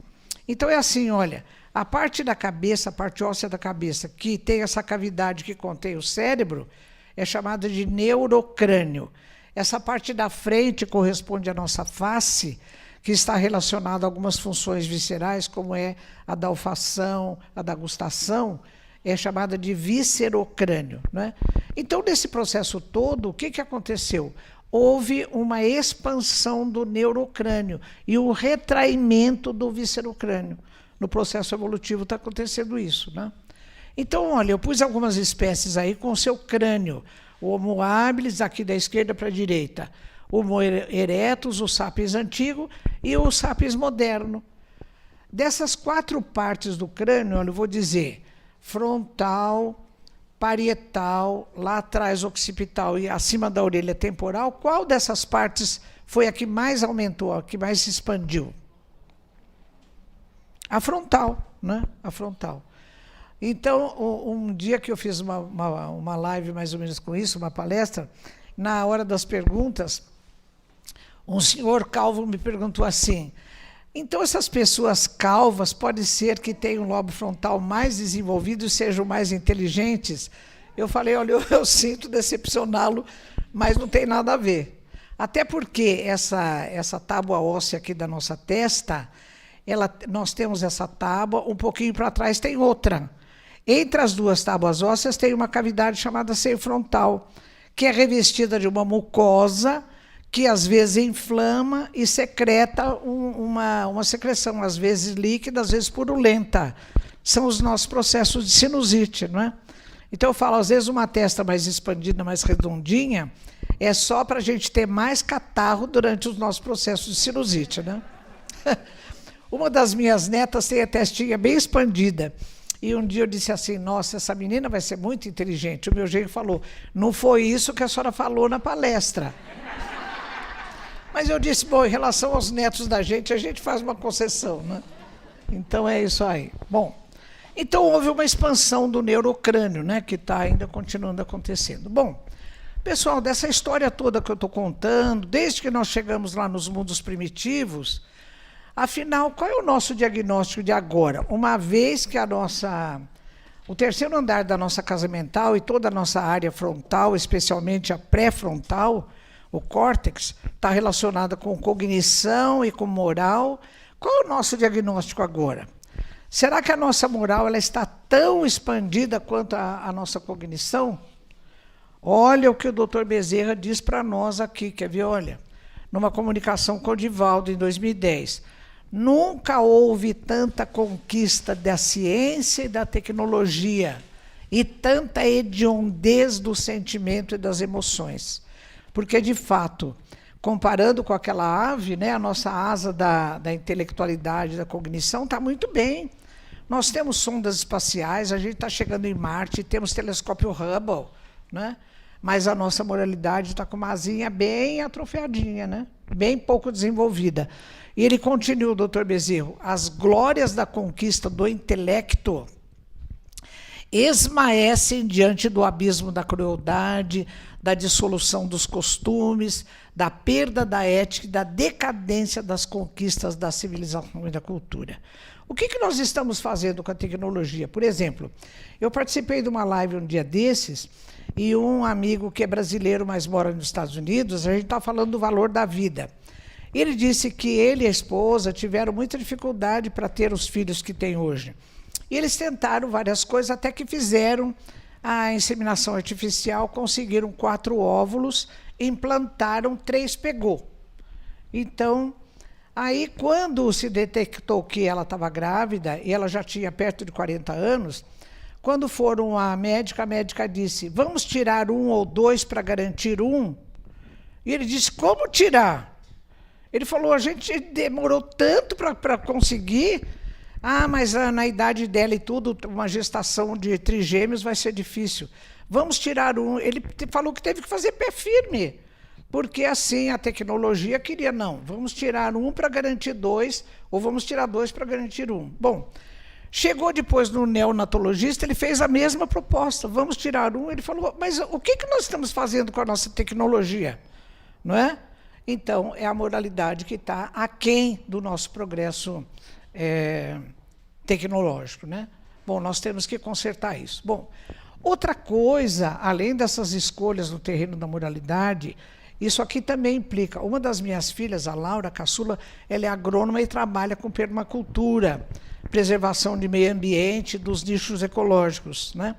Então é assim, olha, a parte da cabeça, a parte óssea da cabeça, que tem essa cavidade que contém o cérebro, é chamada de neurocrânio. Essa parte da frente corresponde à nossa face, que está relacionada a algumas funções viscerais, como é a da olfação, a da gustação, é chamada de viscerocrânio, né? Então, nesse processo todo, o que aconteceu? Houve uma expansão do neurocrânio e um retraimento do viscerocrânio. No processo evolutivo está acontecendo isso, né? Então, olha, eu pus algumas espécies aí com o seu crânio. O Homo habilis, aqui da esquerda para a direita. O Homo erectus, o sapiens antigo e o sapiens moderno. Dessas 4 partes do crânio, olha, eu vou dizer frontal, parietal, lá atrás occipital e acima da orelha temporal, qual dessas partes foi a que mais aumentou, a que mais se expandiu? A frontal, né? A frontal. Então, um dia que eu fiz uma live mais ou menos com isso, uma palestra, na hora das perguntas, um senhor calvo me perguntou assim: então essas pessoas calvas pode ser que tenham um lobo frontal mais desenvolvido e sejam mais inteligentes? Eu falei, olha, eu sinto decepcioná-lo, mas não tem nada a ver. Até porque essa tábua óssea aqui da nossa testa, nós temos essa tábua, um pouquinho para trás tem outra. Entre as 2 tábuas ósseas tem uma cavidade chamada seio frontal, que é revestida de uma mucosa, que às vezes inflama e secreta uma secreção, às vezes líquida, às vezes purulenta. São os nossos processos de sinusite, não é? Então eu falo, às vezes uma testa mais expandida, mais redondinha, é só para a gente ter mais catarro durante os nossos processos de sinusite, né? Uma das minhas netas tem a testinha bem expandida. E um dia eu disse assim, nossa, essa menina vai ser muito inteligente. O meu genro falou, não foi isso que a senhora falou na palestra. Mas eu disse, bom, em relação aos netos da gente, a gente faz uma concessão, né? Então é isso aí. Bom, então houve uma expansão do neurocrânio, né, que está ainda continuando acontecendo. Bom, pessoal, dessa história toda que eu estou contando, desde que nós chegamos lá nos mundos primitivos, afinal, qual é o nosso diagnóstico de agora? Uma vez que o terceiro andar da nossa casa mental e toda a nossa área frontal, especialmente a pré-frontal, o córtex, está relacionada com cognição e com moral. Qual é o nosso diagnóstico agora? Será que a nossa moral ela está tão expandida quanto a nossa cognição? Olha o que o Dr. Bezerra diz para nós aqui, quer ver? Olha, numa comunicação com o Divaldo, em 2010. Nunca houve tanta conquista da ciência e da tecnologia e tanta hediondez do sentimento e das emoções. Porque, de fato, comparando com aquela ave, né, a nossa asa da intelectualidade, da cognição, está muito bem. Nós temos sondas espaciais, a gente está chegando em Marte, temos telescópio Hubble, né? Mas a nossa moralidade está com uma asinha bem atrofiadinha, né? Bem pouco desenvolvida. E ele continua, o Dr. Bezerra, as glórias da conquista do intelecto esmaecem diante do abismo da crueldade, da dissolução dos costumes, da perda da ética e da decadência das conquistas da civilização e da cultura. O que nós estamos fazendo com a tecnologia? Por exemplo, eu participei de uma live um dia desses, e um amigo que é brasileiro, mas mora nos Estados Unidos, a gente está falando do valor da vida. Ele disse que ele e a esposa tiveram muita dificuldade para ter os filhos que têm hoje. E eles tentaram várias coisas, até que fizeram a inseminação artificial, conseguiram 4 óvulos, implantaram, 3 pegou. Então, aí quando se detectou que ela estava grávida, e ela já tinha perto de 40 anos, quando foram à médica, a médica disse, vamos tirar 1 ou 2 para garantir 1? E ele disse, como tirar? Ele falou, a gente demorou tanto para conseguir, mas na idade dela e tudo, uma gestação de trigêmeos vai ser difícil. Vamos tirar 1. Ele falou que teve que fazer pé firme, porque assim a tecnologia queria, não, vamos tirar 1 para garantir 2, ou vamos tirar 2 para garantir 1. Bom, chegou depois no neonatologista, ele fez a mesma proposta, vamos tirar 1. Ele falou, mas o que nós estamos fazendo com a nossa tecnologia? Não é? Então, é a moralidade que está aquém do nosso progresso tecnológico, né? Bom, nós temos que consertar isso. Bom, outra coisa, além dessas escolhas no terreno da moralidade, isso aqui também implica. Uma das minhas filhas, a Laura, a caçula, ela é agrônoma e trabalha com permacultura, preservação de meio ambiente, dos nichos ecológicos, né?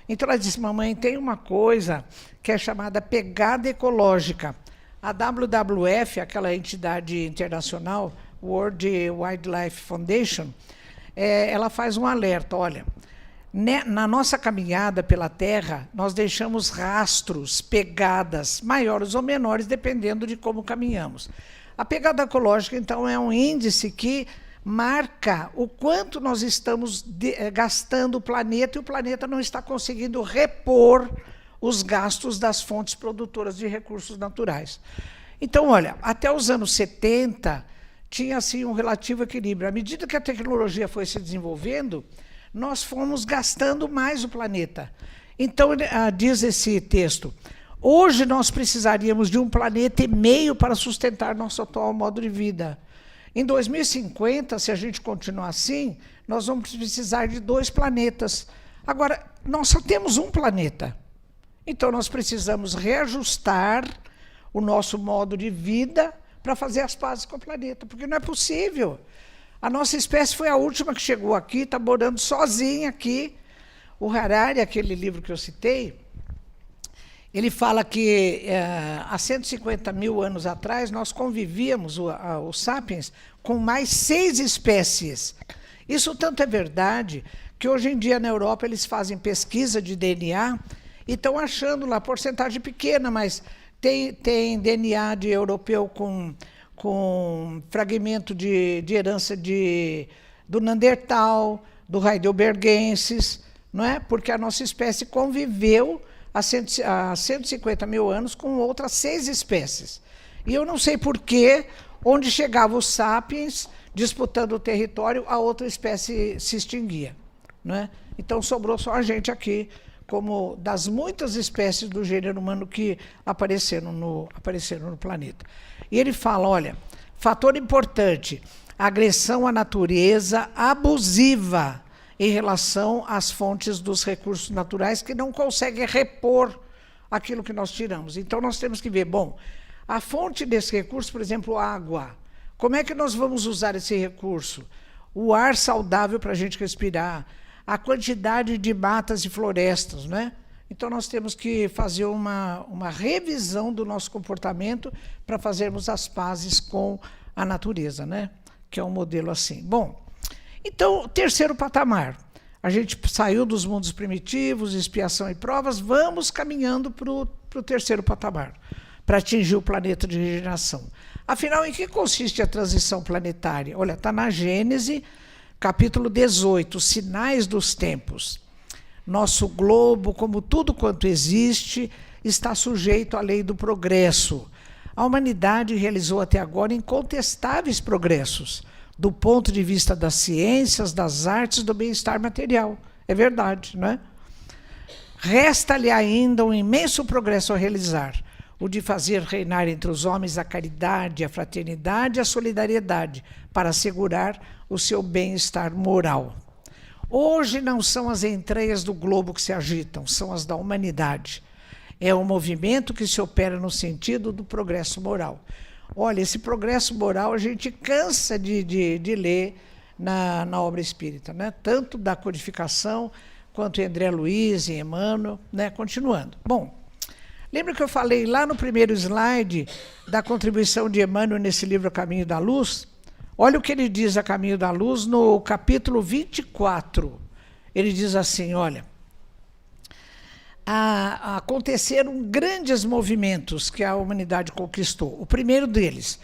Então ela disse, mamãe, tem uma coisa que é chamada pegada ecológica. A WWF, aquela entidade internacional, World Wildlife Foundation, ela faz um alerta, olha, na nossa caminhada pela Terra, nós deixamos rastros, pegadas, maiores ou menores, dependendo de como caminhamos. A pegada ecológica, então, é um índice que marca o quanto nós estamos gastando o planeta, e o planeta não está conseguindo repor os gastos das fontes produtoras de recursos naturais. Então, olha, até os anos 70, tinha assim, um relativo equilíbrio. À medida que a tecnologia foi se desenvolvendo, nós fomos gastando mais o planeta. Então, diz esse texto, hoje nós precisaríamos de 1,5 planeta para sustentar nosso atual modo de vida. Em 2050, se a gente continuar assim, nós vamos precisar de 2 planetas. Agora, nós só temos 1 planeta. Então, nós precisamos reajustar o nosso modo de vida para fazer as pazes com o planeta, porque não é possível. A nossa espécie foi a última que chegou aqui, está morando sozinha aqui. O Harari, aquele livro que eu citei, ele fala que há 150 mil anos atrás nós convivíamos, os sapiens, com mais 6 espécies. Isso tanto é verdade que hoje em dia na Europa eles fazem pesquisa de DNA e estão achando lá, porcentagem pequena, mas tem DNA de europeu com fragmento de herança do Neandertal, do Heidelbergensis, não é? Porque a nossa espécie conviveu há 150 mil anos com outras 6 espécies. E eu não sei por que, onde chegavam os sapiens, disputando o território, a outra espécie se extinguia. Não é? Então, sobrou só a gente aqui, como das muitas espécies do gênero humano que apareceram no planeta. E ele fala, olha, fator importante, agressão à natureza abusiva em relação às fontes dos recursos naturais que não conseguem repor aquilo que nós tiramos. Então, nós temos que ver, bom, A fonte desse recurso, por exemplo, água. Como é que nós vamos usar esse recurso? O ar saudável para a gente respirar, a quantidade de matas e florestas, né? Então, nós temos que fazer uma revisão do nosso comportamento para fazermos as pazes com a natureza, né? Que é um modelo assim. Bom, então, terceiro patamar. A gente saiu dos mundos primitivos, expiação e provas, vamos caminhando para o terceiro patamar, para atingir o planeta de regeneração. Afinal, em que consiste a transição planetária? Olha, está na Gênese, capítulo 18, Sinais dos Tempos. Nosso globo, como tudo quanto existe, está sujeito à lei do progresso. A humanidade realizou até agora incontestáveis progressos, do ponto de vista das ciências, das artes, do bem-estar material. É verdade, não é? Resta-lhe ainda um imenso progresso a realizar, o de fazer reinar entre os homens a caridade, a fraternidade e a solidariedade, para assegurar o seu bem-estar moral. Hoje não são as entranhas do globo que se agitam, são as da humanidade. É um movimento que se opera no sentido do progresso moral. Olha, esse progresso moral a gente cansa de ler na obra espírita, né? Tanto da codificação quanto em André Luiz e Emmanuel, né? Continuando. Bom, lembra que eu falei lá no primeiro slide da contribuição de Emmanuel nesse livro Caminho da Luz? Olha o que ele diz a Caminho da Luz no capítulo 24. Ele diz assim, olha, aconteceram grandes movimentos que a humanidade conquistou. O primeiro deles,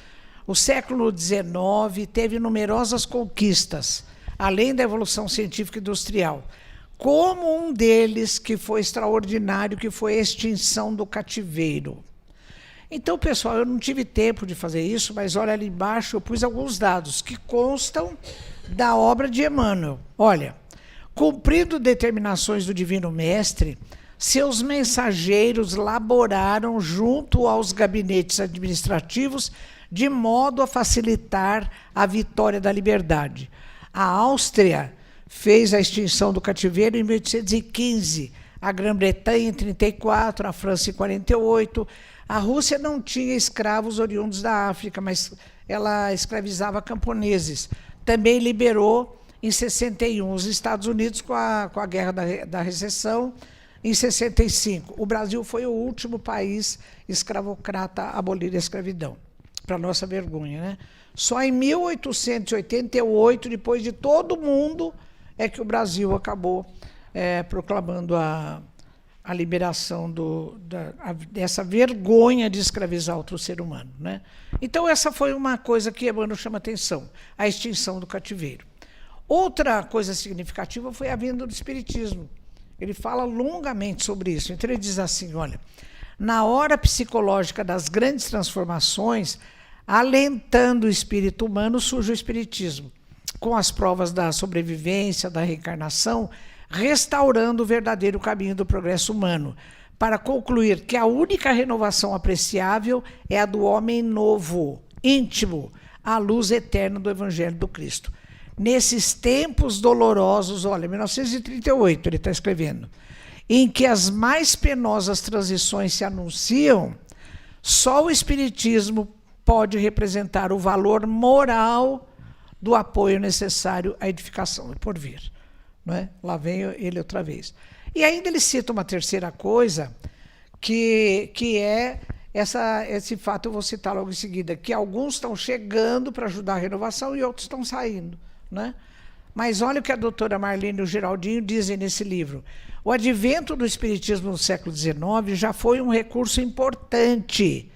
o século XIX, teve numerosas conquistas, além da evolução científica e industrial. Como um deles, que foi extraordinário, que foi a extinção do cativeiro. Então, pessoal, eu não tive tempo de fazer isso, mas olha ali embaixo, eu pus alguns dados que constam da obra de Emmanuel. Olha, cumprindo determinações do Divino Mestre, seus mensageiros laboraram junto aos gabinetes administrativos de modo a facilitar a vitória da liberdade. A Áustria fez a extinção do cativeiro em 1815, a Grã-Bretanha em 34, a França em 48. A Rússia não tinha escravos oriundos da África, mas ela escravizava camponeses. Também liberou em 61 os Estados Unidos com a Guerra da Recessão, em 65. O Brasil foi o último país escravocrata a abolir a escravidão, para nossa vergonha, né? Só em 1888, depois de todo mundo, é que o Brasil acabou proclamando a liberação dessa vergonha de escravizar outro ser humano, né? Então, essa foi uma coisa que Emmanuel chama atenção, a extinção do cativeiro. Outra coisa significativa foi a vinda do Espiritismo. Ele fala longamente sobre isso. Então, ele diz assim, olha, na hora psicológica das grandes transformações, alentando o espírito humano, surge o Espiritismo, com as provas da sobrevivência, da reencarnação, restaurando o verdadeiro caminho do progresso humano, para concluir que a única renovação apreciável é a do homem novo, íntimo, à luz eterna do Evangelho do Cristo. Nesses tempos dolorosos, olha, 1938 ele está escrevendo, em que as mais penosas transições se anunciam, só o Espiritismo pode representar o valor moral do apoio necessário à edificação e por vir. Não é? Lá vem ele outra vez. E ainda ele cita uma terceira coisa, que é esse fato, eu vou citar logo em seguida, que alguns estão chegando para ajudar a renovação e outros estão saindo. Né? Mas olha o que a doutora Marlene e o Geraldinho dizem nesse livro. O advento do Espiritismo no século XIX já foi um recurso importante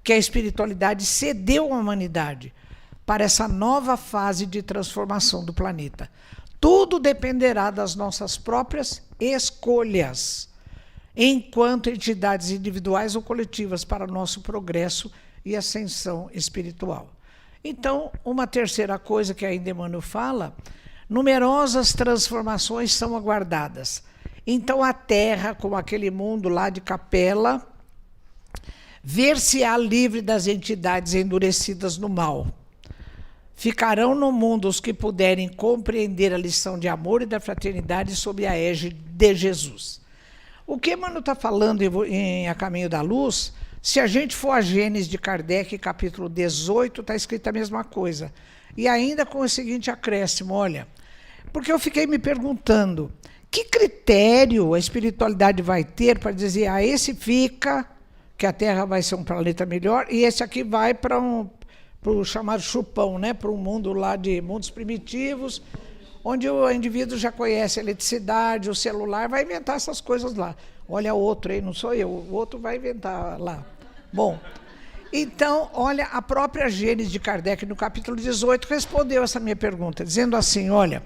que a espiritualidade cedeu à humanidade para essa nova fase de transformação do planeta. Tudo dependerá das nossas próprias escolhas, enquanto entidades individuais ou coletivas para o nosso progresso e ascensão espiritual. Então, uma terceira coisa que ainda Emmanuel fala, numerosas transformações são aguardadas. Então, a Terra, como aquele mundo lá de Capela, ver-se-á livre das entidades endurecidas no mal. Ficarão no mundo os que puderem compreender a lição de amor e da fraternidade sob a égide de Jesus. O que Emmanuel está falando em A Caminho da Luz Se a gente for a Gênesis de Kardec, capítulo 18, está escrita a mesma coisa. E ainda com o seguinte acréscimo, olha, porque eu fiquei me perguntando, que critério a espiritualidade vai ter para dizer, esse fica, que a Terra vai ser um planeta melhor, e esse aqui vai para o chamado chupão, né? Para um mundo lá de mundos primitivos, onde o indivíduo já conhece a eletricidade, o celular, vai inventar essas coisas lá. Olha outro, hein? Não sou eu, o outro vai inventar lá. Bom, então, olha, a própria Gênesis de Kardec, no capítulo 18, respondeu essa minha pergunta, dizendo assim, olha,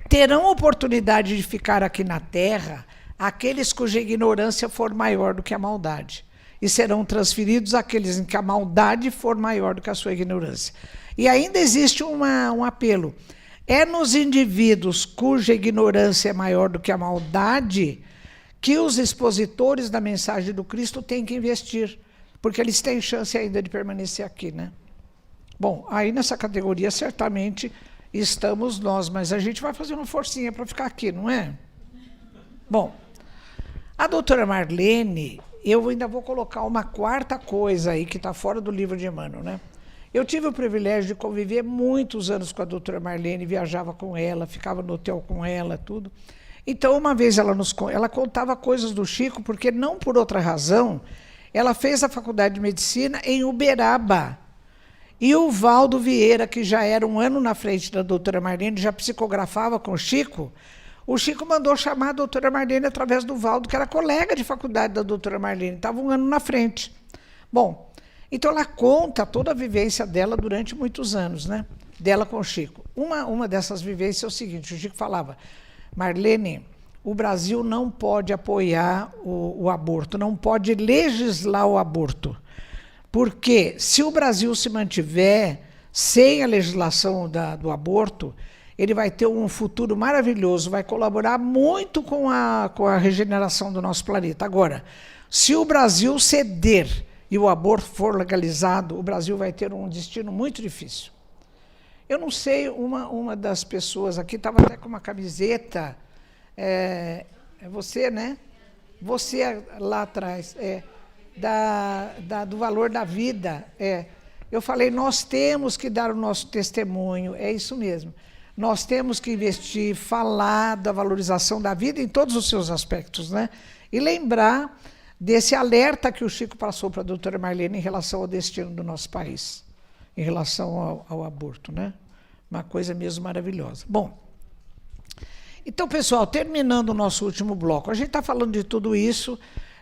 terão oportunidade de ficar aqui na Terra aqueles cuja ignorância for maior do que a maldade, e serão transferidos àqueles em que a maldade for maior do que a sua ignorância. E ainda existe um apelo. É nos indivíduos cuja ignorância é maior do que a maldade que os expositores da mensagem do Cristo têm que investir, porque eles têm chance ainda de permanecer aqui, né? Bom, aí nessa categoria certamente estamos nós, mas a gente vai fazer uma forcinha para ficar aqui, não é? Bom, a doutora Marlene, eu ainda vou colocar uma quarta coisa aí que está fora do livro de Emmanuel, né? Eu tive o privilégio de conviver muitos anos com a doutora Marlene, viajava com ela, ficava no hotel com ela, tudo. Então, uma vez ela contava coisas do Chico, porque não por outra razão, ela fez a faculdade de medicina em Uberaba. E o Valdo Vieira, que já era um ano na frente da doutora Marlene, já psicografava com o Chico mandou chamar a doutora Marlene através do Valdo, que era colega de faculdade da doutora Marlene, estava um ano na frente. Bom, então ela conta toda a vivência dela durante muitos anos, né? Dela com o Chico. Uma dessas vivências é o seguinte, o Chico falava, Marlene, o Brasil não pode apoiar o aborto, não pode legislar o aborto, porque se o Brasil se mantiver sem a legislação do aborto, ele vai ter um futuro maravilhoso, vai colaborar muito com a regeneração do nosso planeta. Agora, se o Brasil ceder e o aborto for legalizado, o Brasil vai ter um destino muito difícil. Eu não sei, uma das pessoas aqui estava até com uma camiseta, é você, né? Você lá atrás, do valor da vida. Eu falei, nós temos que dar o nosso testemunho, é isso mesmo. Nós temos que investir, falar da valorização da vida em todos os seus aspectos, né? E lembrar desse alerta que o Chico passou para a doutora Marlene em relação ao destino do nosso país, em relação ao aborto, né? Uma coisa mesmo maravilhosa. Bom, então, pessoal, terminando o nosso último bloco, a gente está falando de tudo isso,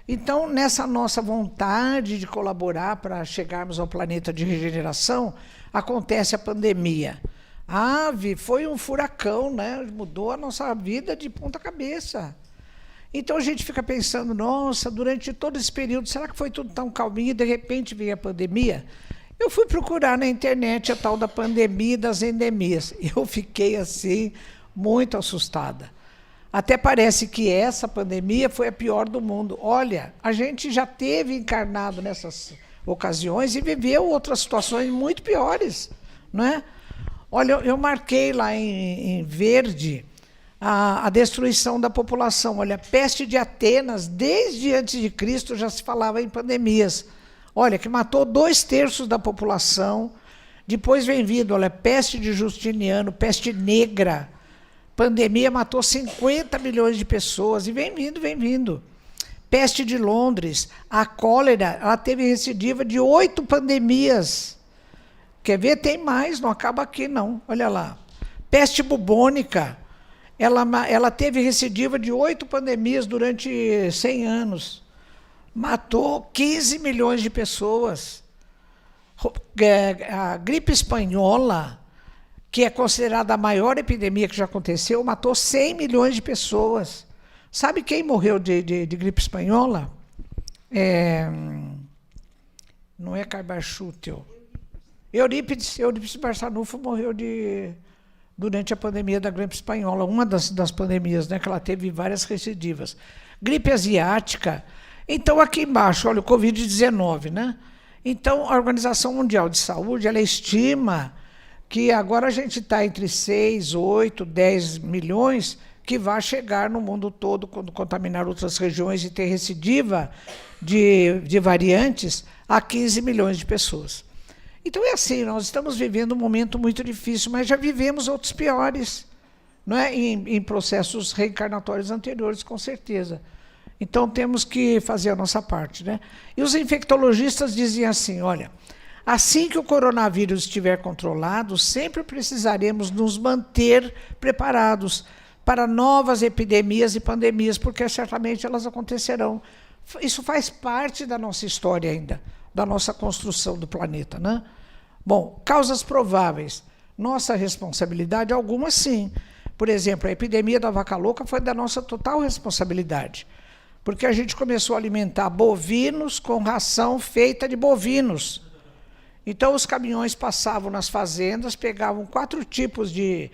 então, nessa nossa vontade de colaborar para chegarmos ao planeta de regeneração, acontece a pandemia. Foi um furacão, né? Mudou a nossa vida de ponta cabeça. Então a gente fica pensando, nossa, durante todo esse período, será que foi tudo tão calminho e de repente veio a pandemia? Eu fui procurar na internet a tal da pandemia e das endemias. Eu fiquei assim, muito assustada. Até parece que essa pandemia foi a pior do mundo. Olha, a gente já teve encarnado nessas ocasiões e viveu outras situações muito piores, não é? Olha, eu marquei lá em verde a destruição da população. Olha, a peste de Atenas, desde antes de Cristo, já se falava em pandemias. Olha, que matou 2/3 da população. Depois vem vindo, olha, peste de Justiniano, peste negra. Pandemia matou 50 milhões de pessoas. E vem vindo, vem vindo. Peste de Londres, a cólera, ela teve recidiva de 8 pandemias. Quer ver? Tem mais, não acaba aqui, não. Olha lá. Peste bubônica, ela teve recidiva de 8 pandemias durante 100 anos. Matou 15 milhões de pessoas. A gripe espanhola, que é considerada a maior epidemia que já aconteceu, matou 100 milhões de pessoas. Sabe quem morreu de gripe espanhola? Não é Carbachútil. Eurípides Barçanufo morreu durante a pandemia da gripe espanhola, uma das pandemias, né, que ela teve várias recidivas. Gripe asiática. Então, aqui embaixo, olha, o Covid-19, né? Então, a Organização Mundial de Saúde, ela estima que agora a gente está entre 6, 8, 10 milhões que vai chegar no mundo todo, quando contaminar outras regiões e ter recidiva de variantes, a 15 milhões de pessoas. Então é assim, nós estamos vivendo um momento muito difícil, mas já vivemos outros piores, não é? Em processos reencarnatórios anteriores, com certeza. Então temos que fazer a nossa parte, né? E os infectologistas diziam assim, olha, assim que o coronavírus estiver controlado, sempre precisaremos nos manter preparados para novas epidemias e pandemias, porque certamente elas acontecerão. Isso faz parte da nossa história ainda, da nossa construção do planeta, né? Bom, causas prováveis. Nossa responsabilidade, algumas sim. Por exemplo, a epidemia da vaca louca foi da nossa total responsabilidade, porque a gente começou a alimentar bovinos com ração feita de bovinos. Então, os caminhões passavam nas fazendas, pegavam 4 tipos de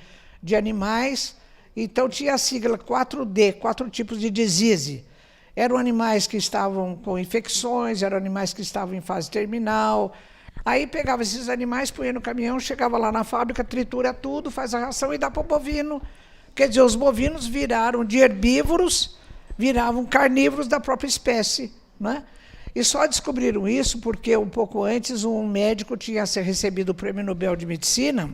animais. Então, tinha a sigla 4D, 4 tipos de disease. Eram animais que estavam com infecções, eram animais que estavam em fase terminal. Aí pegava esses animais, punha no caminhão, chegava lá na fábrica, tritura tudo, faz a ração e dá para o bovino. Quer dizer, os bovinos viraram de herbívoros, viravam carnívoros da própria espécie, né? E só descobriram isso porque, um pouco antes, um médico tinha recebido o Prêmio Nobel de Medicina,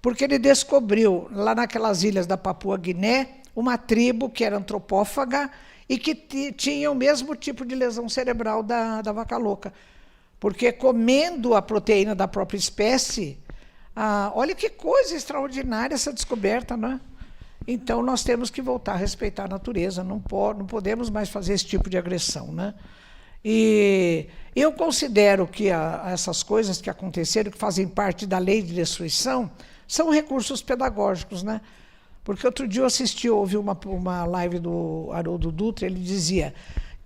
porque ele descobriu, lá naquelas ilhas da Papua Guiné, uma tribo que era antropófaga e que tinha o mesmo tipo de lesão cerebral da vaca louca. Porque comendo a proteína da própria espécie, olha que coisa extraordinária essa descoberta, não é? Então, nós temos que voltar a respeitar a natureza, não podemos mais fazer esse tipo de agressão, né? E eu considero que essas coisas que aconteceram, que fazem parte da lei de destruição, são recursos pedagógicos, né? Porque outro dia eu ouvi uma live do Haroldo Dutra, ele dizia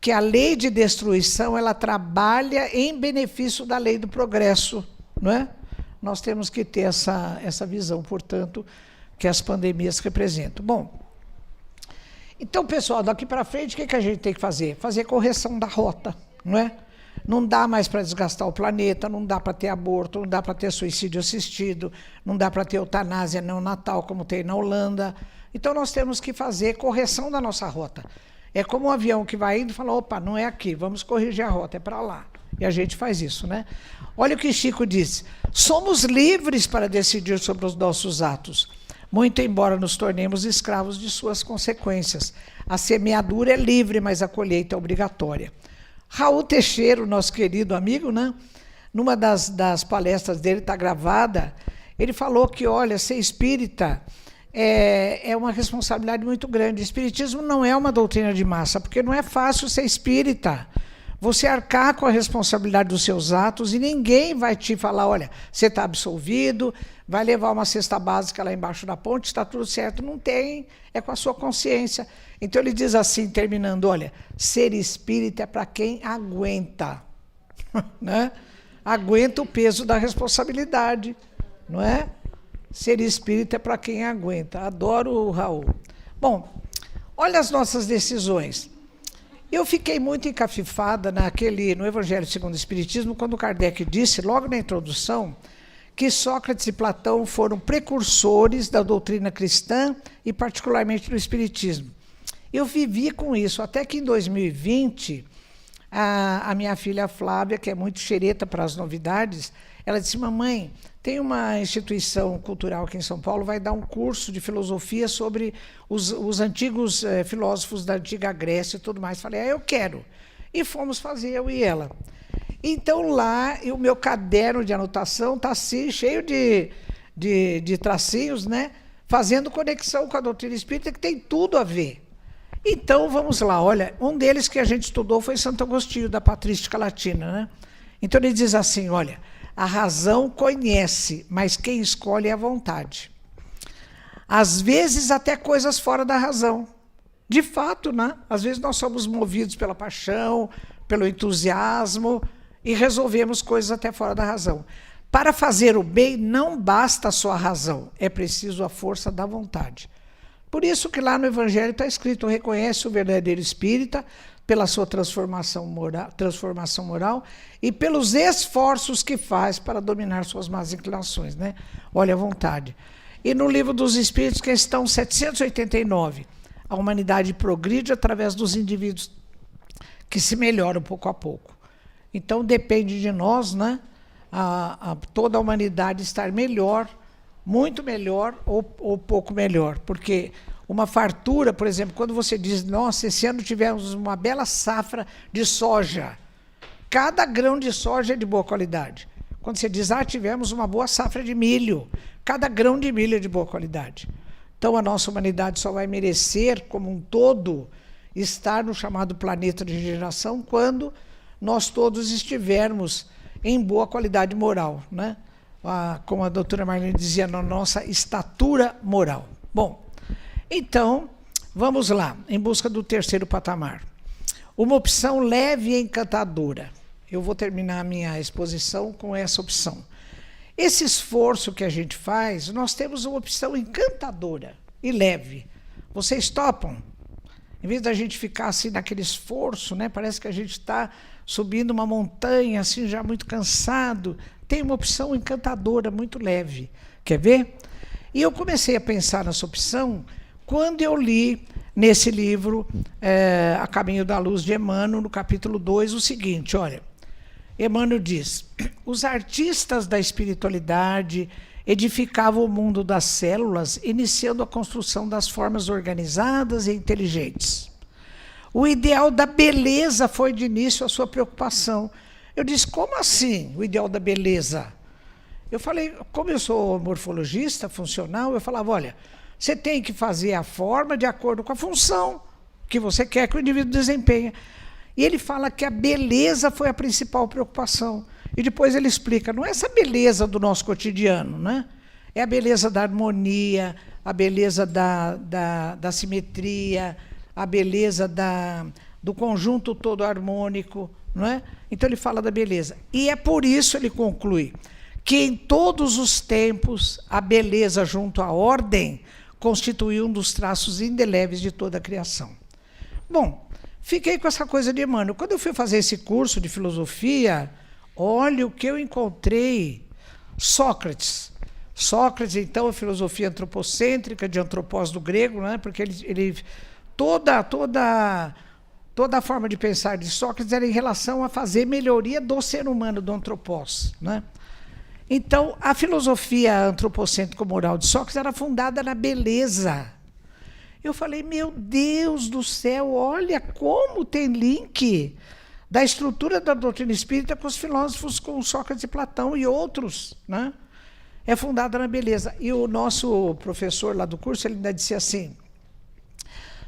que a lei de destruição ela trabalha em benefício da lei do progresso, não é? Nós temos que ter essa visão, portanto, que as pandemias representam. Bom, então, pessoal, daqui para frente, o que a gente tem que fazer? Fazer correção da rota, não é? Não dá mais para desgastar o planeta, não dá para ter aborto, não dá para ter suicídio assistido, não dá para ter eutanásia neonatal, como tem na Holanda. Então, nós temos que fazer correção da nossa rota. É como um avião que vai indo e fala, opa, não é aqui, vamos corrigir a rota, é para lá. E a gente faz isso, né? Olha o que Chico disse, somos livres para decidir sobre os nossos atos, muito embora nos tornemos escravos de suas consequências. A semeadura é livre, mas a colheita é obrigatória. Raul Teixeira, o nosso querido amigo, né? Numa das palestras dele, está gravada, ele falou que, olha, ser espírita é uma responsabilidade muito grande. O espiritismo não é uma doutrina de massa, porque não é fácil ser espírita. Você arcar com a responsabilidade dos seus atos e ninguém vai te falar, olha, você está absolvido, vai levar uma cesta básica lá embaixo da ponte, está tudo certo. Não tem, é com a sua consciência. Então ele diz assim, terminando, olha, ser espírita é para quem aguenta, né? Aguenta o peso da responsabilidade, não é? Ser espírita é para quem aguenta. Adoro o Raul. Bom, olha as nossas decisões. Eu fiquei muito encafifada no Evangelho segundo o Espiritismo, quando Kardec disse, logo na introdução, que Sócrates e Platão foram precursores da doutrina cristã e particularmente do Espiritismo. Eu vivi com isso, até que em 2020, a minha filha Flávia, que é muito xereta para as novidades, ela disse, mamãe, tem uma instituição cultural aqui em São Paulo, vai dar um curso de filosofia sobre os antigos filósofos da antiga Grécia e tudo mais. Falei, eu quero. E fomos fazer, eu e ela. Então, lá, o meu caderno de anotação está assim, cheio de tracinhos, né? Fazendo conexão com a doutrina espírita, que tem tudo a ver. Então, vamos lá. Olha, um deles que a gente estudou foi Santo Agostinho, da Patrística Latina, né? Então, ele diz assim, olha, a razão conhece, mas quem escolhe é a vontade. Às vezes, até coisas fora da razão. De fato, né? Às vezes nós somos movidos pela paixão, pelo entusiasmo, e resolvemos coisas até fora da razão. Para fazer o bem, não basta só a razão, é preciso a força da vontade. Por isso que lá no Evangelho está escrito, reconhece o verdadeiro espírita pela sua transformação moral e pelos esforços que faz para dominar suas más inclinações, né? Olha a vontade. E no Livro dos Espíritos, questão 789, a humanidade progride através dos indivíduos que se melhoram pouco a pouco. Então, depende de nós, né, toda a humanidade estar melhor, muito melhor ou pouco melhor. Porque uma fartura, por exemplo, quando você diz, nossa, esse ano tivemos uma bela safra de soja, cada grão de soja é de boa qualidade. Quando você diz, tivemos uma boa safra de milho, cada grão de milho é de boa qualidade. Então, a nossa humanidade só vai merecer, como um todo, estar no chamado planeta de regeneração quando nós todos estivermos em boa qualidade moral, né? Como a doutora Marlene dizia, na nossa estatura moral. Bom, então, vamos lá, em busca do terceiro patamar. Uma opção leve e encantadora. Eu vou terminar a minha exposição com essa opção. Esse esforço que a gente faz, nós temos uma opção encantadora e leve. Vocês topam? Em vez da gente ficar assim naquele esforço, né, parece que a gente está subindo uma montanha, assim, já muito cansado. Tem uma opção encantadora, muito leve. Quer ver? E eu comecei a pensar nessa opção quando eu li nesse livro, A Caminho da Luz, de Emmanuel, no capítulo 2, o seguinte, olha, Emmanuel diz, os artistas da espiritualidade edificavam o mundo das células, iniciando a construção das formas organizadas e inteligentes. O ideal da beleza foi de início a sua preocupação. Eu disse, como assim o ideal da beleza? Eu falei, como eu sou morfologista, funcional, eu falava, olha, você tem que fazer a forma de acordo com a função que você quer que o indivíduo desempenhe. E ele fala que a beleza foi a principal preocupação. E depois ele explica, não é essa beleza do nosso cotidiano, né? É a beleza da harmonia, a beleza da simetria, a beleza do conjunto todo harmônico, não é? Então ele fala da beleza. E é por isso, ele conclui, que em todos os tempos a beleza junto à ordem constituiu um dos traços indeléveis de toda a criação. Bom, fiquei com essa coisa de Emmanuel. Quando eu fui fazer esse curso de filosofia, olha o que eu encontrei. Sócrates. Sócrates, então, a filosofia antropocêntrica, de antropós do grego, né? Porque ele toda a forma de pensar de Sócrates era em relação a fazer melhoria do ser humano, do antropós, né? Então, a filosofia antropocêntrico-moral de Sócrates era fundada na beleza. Eu falei, meu Deus do céu, olha como tem link da estrutura da doutrina espírita com os filósofos, com Sócrates e Platão e outros, né? É fundada na beleza. E o nosso professor lá do curso, ele ainda disse assim,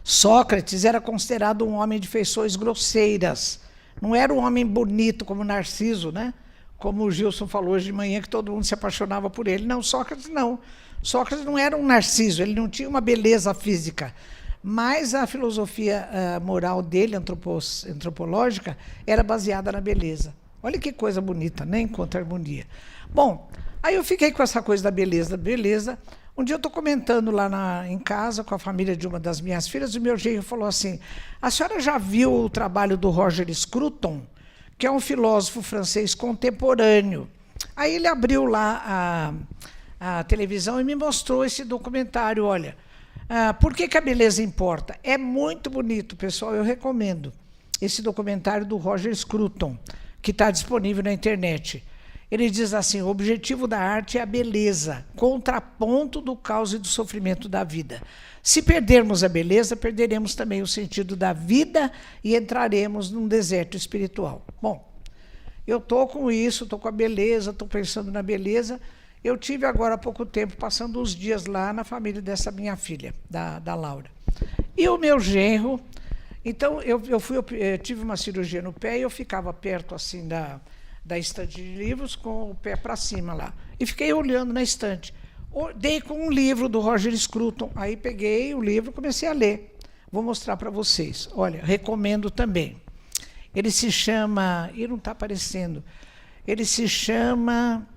Sócrates era considerado um homem de feições grosseiras, não era um homem bonito como Narciso, né? Como o Gilson falou hoje de manhã, que todo mundo se apaixonava por ele. Não, Sócrates não. Sócrates não era um Narciso, ele não tinha uma beleza física. Mas a filosofia moral dele, antropológica, era baseada na beleza. Olha que coisa bonita, né? Enquanto harmonia. Bom, aí eu fiquei com essa coisa da beleza. Um dia eu estou comentando lá em casa com a família de uma das minhas filhas, e o meu genro falou assim, a senhora já viu o trabalho do Roger Scruton, que é um filósofo francês contemporâneo? Aí ele abriu lá a televisão e me mostrou esse documentário, olha, por que a beleza importa? É muito bonito, pessoal, eu recomendo esse documentário do Roger Scruton, que está disponível na internet. Ele diz assim, o objetivo da arte é a beleza, contraponto do caos e do sofrimento da vida. Se perdermos a beleza, perderemos também o sentido da vida e entraremos num deserto espiritual. Bom, eu estou com isso, estou com a beleza, estou pensando na beleza. Eu tive agora há pouco tempo, passando uns dias lá na família dessa minha filha, da Laura. E o meu genro, então eu tive uma cirurgia no pé e eu ficava perto assim da estante de livros com o pé para cima lá. E fiquei olhando na estante. Dei com um livro do Roger Scruton, aí peguei o livro e comecei a ler. Vou mostrar para vocês. Olha, recomendo também. Ele se chama... E não está aparecendo. Ele se chama...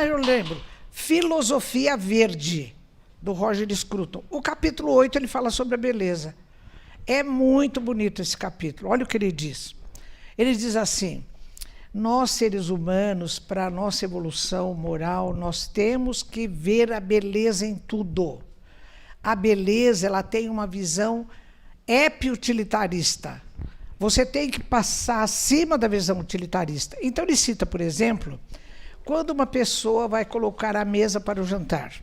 eu lembro. Filosofia Verde, do Roger Scruton. O capítulo 8 ele fala sobre a beleza. É muito bonito esse capítulo. Olha o que ele diz. Ele diz assim, nós, seres humanos, para a nossa evolução moral, nós temos que ver a beleza em tudo. A beleza, ela tem uma visão epi-utilitarista. Você tem que passar acima da visão utilitarista. Então, ele cita, por exemplo, quando uma pessoa vai colocar a mesa para o jantar.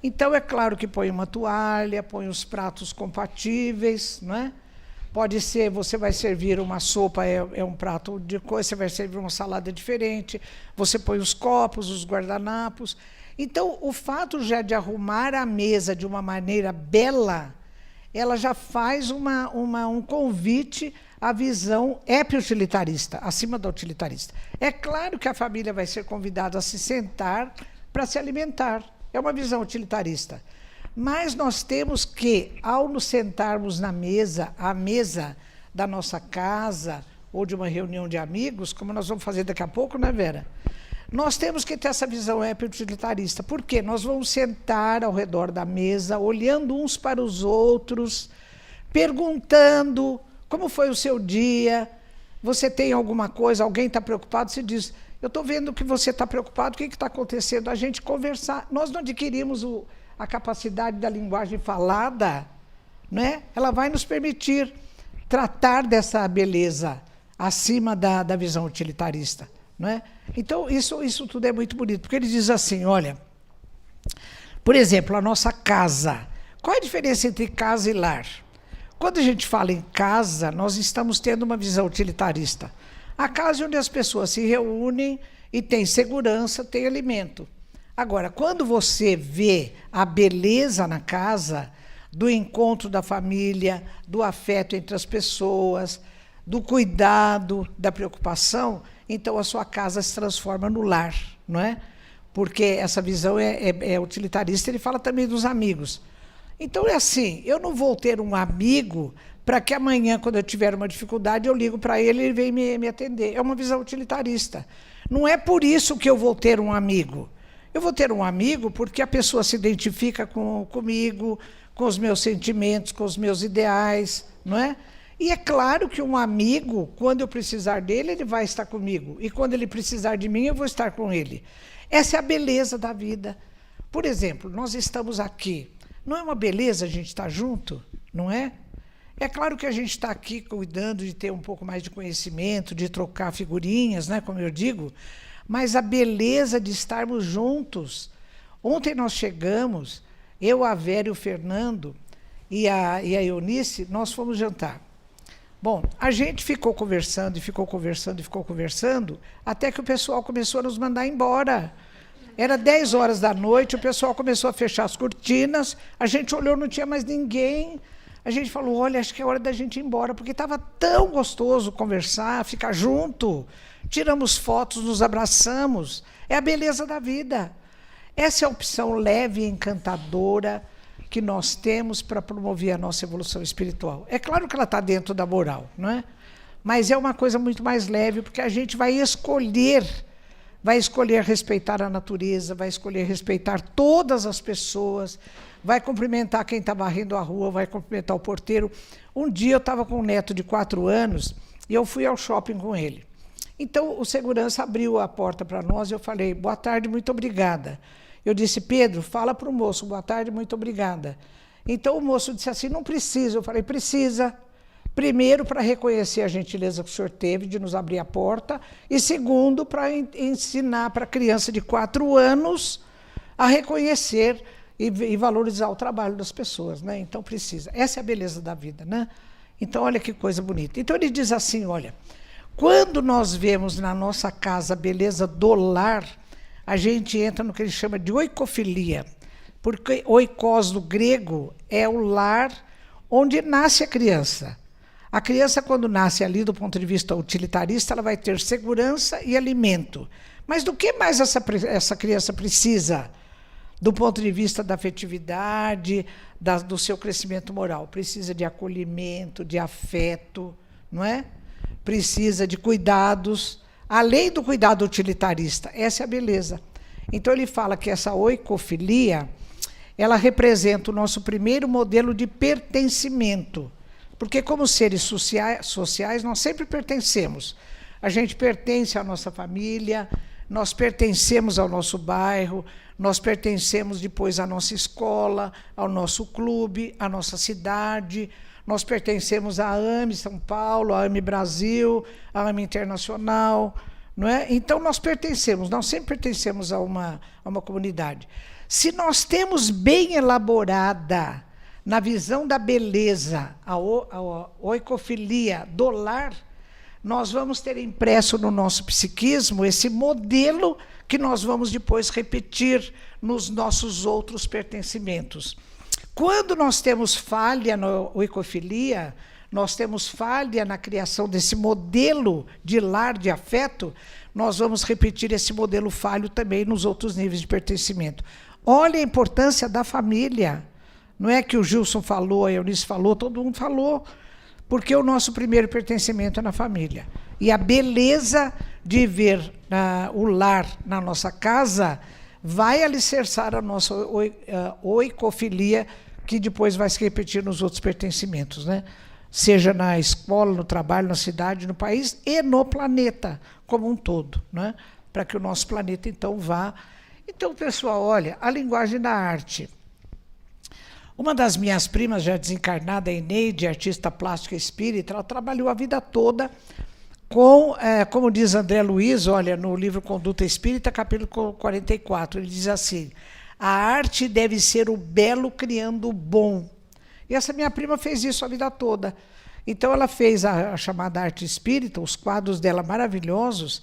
Então, é claro que põe uma toalha, põe os pratos compatíveis, não é? Pode ser, você vai servir uma sopa, é um prato de coisa, você vai servir uma salada diferente, você põe os copos, os guardanapos. Então, o fato já de arrumar a mesa de uma maneira bela, ela já faz um convite à visão epi-utilitarista, acima da utilitarista. É claro que a família vai ser convidada a se sentar para se alimentar. É uma visão utilitarista. Mas nós temos que, ao nos sentarmos na mesa, à mesa da nossa casa ou de uma reunião de amigos, como nós vamos fazer daqui a pouco, né, Vera? Nós temos que ter essa visão epi-utilitarista. Por quê? Nós vamos sentar ao redor da mesa, olhando uns para os outros, perguntando como foi o seu dia, você tem alguma coisa, alguém está preocupado, você diz, eu estou vendo que você está preocupado, o que está acontecendo? A gente conversar. Nós não adquirimos a capacidade da linguagem falada, né? Ela vai nos permitir tratar dessa beleza acima da visão utilitarista. Não é? Então, isso tudo é muito bonito, porque ele diz assim, olha, por exemplo, a nossa casa. Qual é a diferença entre casa e lar? Quando a gente fala em casa, nós estamos tendo uma visão utilitarista. A casa é onde as pessoas se reúnem e tem segurança, tem alimento. Agora, quando você vê a beleza na casa, do encontro da família, do afeto entre as pessoas, do cuidado, da preocupação, então a sua casa se transforma no lar, não é? Porque essa visão é utilitarista, ele fala também dos amigos. Então é assim, eu não vou ter um amigo para que amanhã, quando eu tiver uma dificuldade, eu ligo para ele e ele vem me atender. É uma visão utilitarista. Não é por isso que eu vou ter um amigo. Eu vou ter um amigo porque a pessoa se identifica comigo, com os meus sentimentos, com os meus ideais, não é? E é claro que um amigo, quando eu precisar dele, ele vai estar comigo. E quando ele precisar de mim, eu vou estar com ele. Essa é a beleza da vida. Por exemplo, nós estamos aqui. Não é uma beleza a gente estar junto? Não é? É claro que a gente está aqui cuidando de ter um pouco mais de conhecimento, de trocar figurinhas, né, como eu digo, mas a beleza de estarmos juntos. Ontem nós chegamos, eu, a Vera e o Fernando, e a Eunice, nós fomos jantar. Bom, a gente ficou conversando, e ficou conversando, e ficou conversando, até que o pessoal começou a nos mandar embora. Era 10 horas da noite, o pessoal começou a fechar as cortinas, a gente olhou, não tinha mais ninguém. A gente falou, olha, acho que é hora da gente ir embora, porque estava tão gostoso conversar, ficar junto. Tiramos fotos, nos abraçamos. É a beleza da vida. Essa é a opção leve e encantadora que nós temos para promover a nossa evolução espiritual. É claro que ela está dentro da moral, não é? Mas é uma coisa muito mais leve, porque a gente vai escolher respeitar a natureza, vai escolher respeitar todas as pessoas, vai cumprimentar quem está varrendo a rua, vai cumprimentar o porteiro. Um dia eu estava com um neto de 4 anos e eu fui ao shopping com ele. Então, o segurança abriu a porta para nós e eu falei, boa tarde, muito obrigada. Eu disse, Pedro, fala para o moço, boa tarde, muito obrigada. Então, o moço disse assim, não precisa. Eu falei, precisa. Primeiro, para reconhecer a gentileza que o senhor teve de nos abrir a porta, e segundo, para ensinar para a criança de 4 anos a reconhecer e valorizar o trabalho das pessoas, né? Então, precisa. Essa é a beleza da vida, né? Então, olha que coisa bonita. Então, ele diz assim, olha, quando nós vemos na nossa casa a beleza do lar, a gente entra no que ele chama de oikofilia, porque oikos do grego é o lar onde nasce a criança. A criança, quando nasce ali, do ponto de vista utilitarista, ela vai ter segurança e alimento. Mas do que mais essa criança precisa? Do ponto de vista da afetividade, do seu crescimento moral. Precisa de acolhimento, de afeto, não é? Precisa de cuidados, além do cuidado utilitarista. Essa é a beleza. Então, ele fala que essa oikofilia, ela representa o nosso primeiro modelo de pertencimento. Porque, como seres sociais, nós sempre pertencemos. A gente pertence à nossa família, nós pertencemos ao nosso bairro, nós pertencemos depois à nossa escola, ao nosso clube, à nossa cidade, nós pertencemos à AME São Paulo, à AME Brasil, à AME Internacional, não é? Então, nós sempre pertencemos a uma comunidade. Se nós temos bem elaborada, na visão da beleza, a oikofilia do lar, nós vamos ter impresso no nosso psiquismo esse modelo que nós vamos depois repetir nos nossos outros pertencimentos. Quando nós temos falha na oikofilia, nós temos falha na criação desse modelo de lar, de afeto, nós vamos repetir esse modelo falho também nos outros níveis de pertencimento. Olha a importância da família. Não é que o Gilson falou, a Eunice falou, todo mundo falou, porque o nosso primeiro pertencimento é na família. E a beleza de ver o lar na nossa casa vai alicerçar a nossa oikofilia, que depois vai se repetir nos outros pertencimentos, né? Seja na escola, no trabalho, na cidade, no país e no planeta como um todo, né? Para que o nosso planeta, então, vá. Então, pessoal, olha, a linguagem da arte. Uma das minhas primas, já desencarnada, a Eneide, artista plástica espírita, ela trabalhou a vida toda com, como diz André Luiz, olha, no livro Conduta Espírita, capítulo 44, ele diz assim: a arte deve ser o belo criando o bom. E essa minha prima fez isso a vida toda. Então, ela fez a chamada arte espírita, os quadros dela maravilhosos,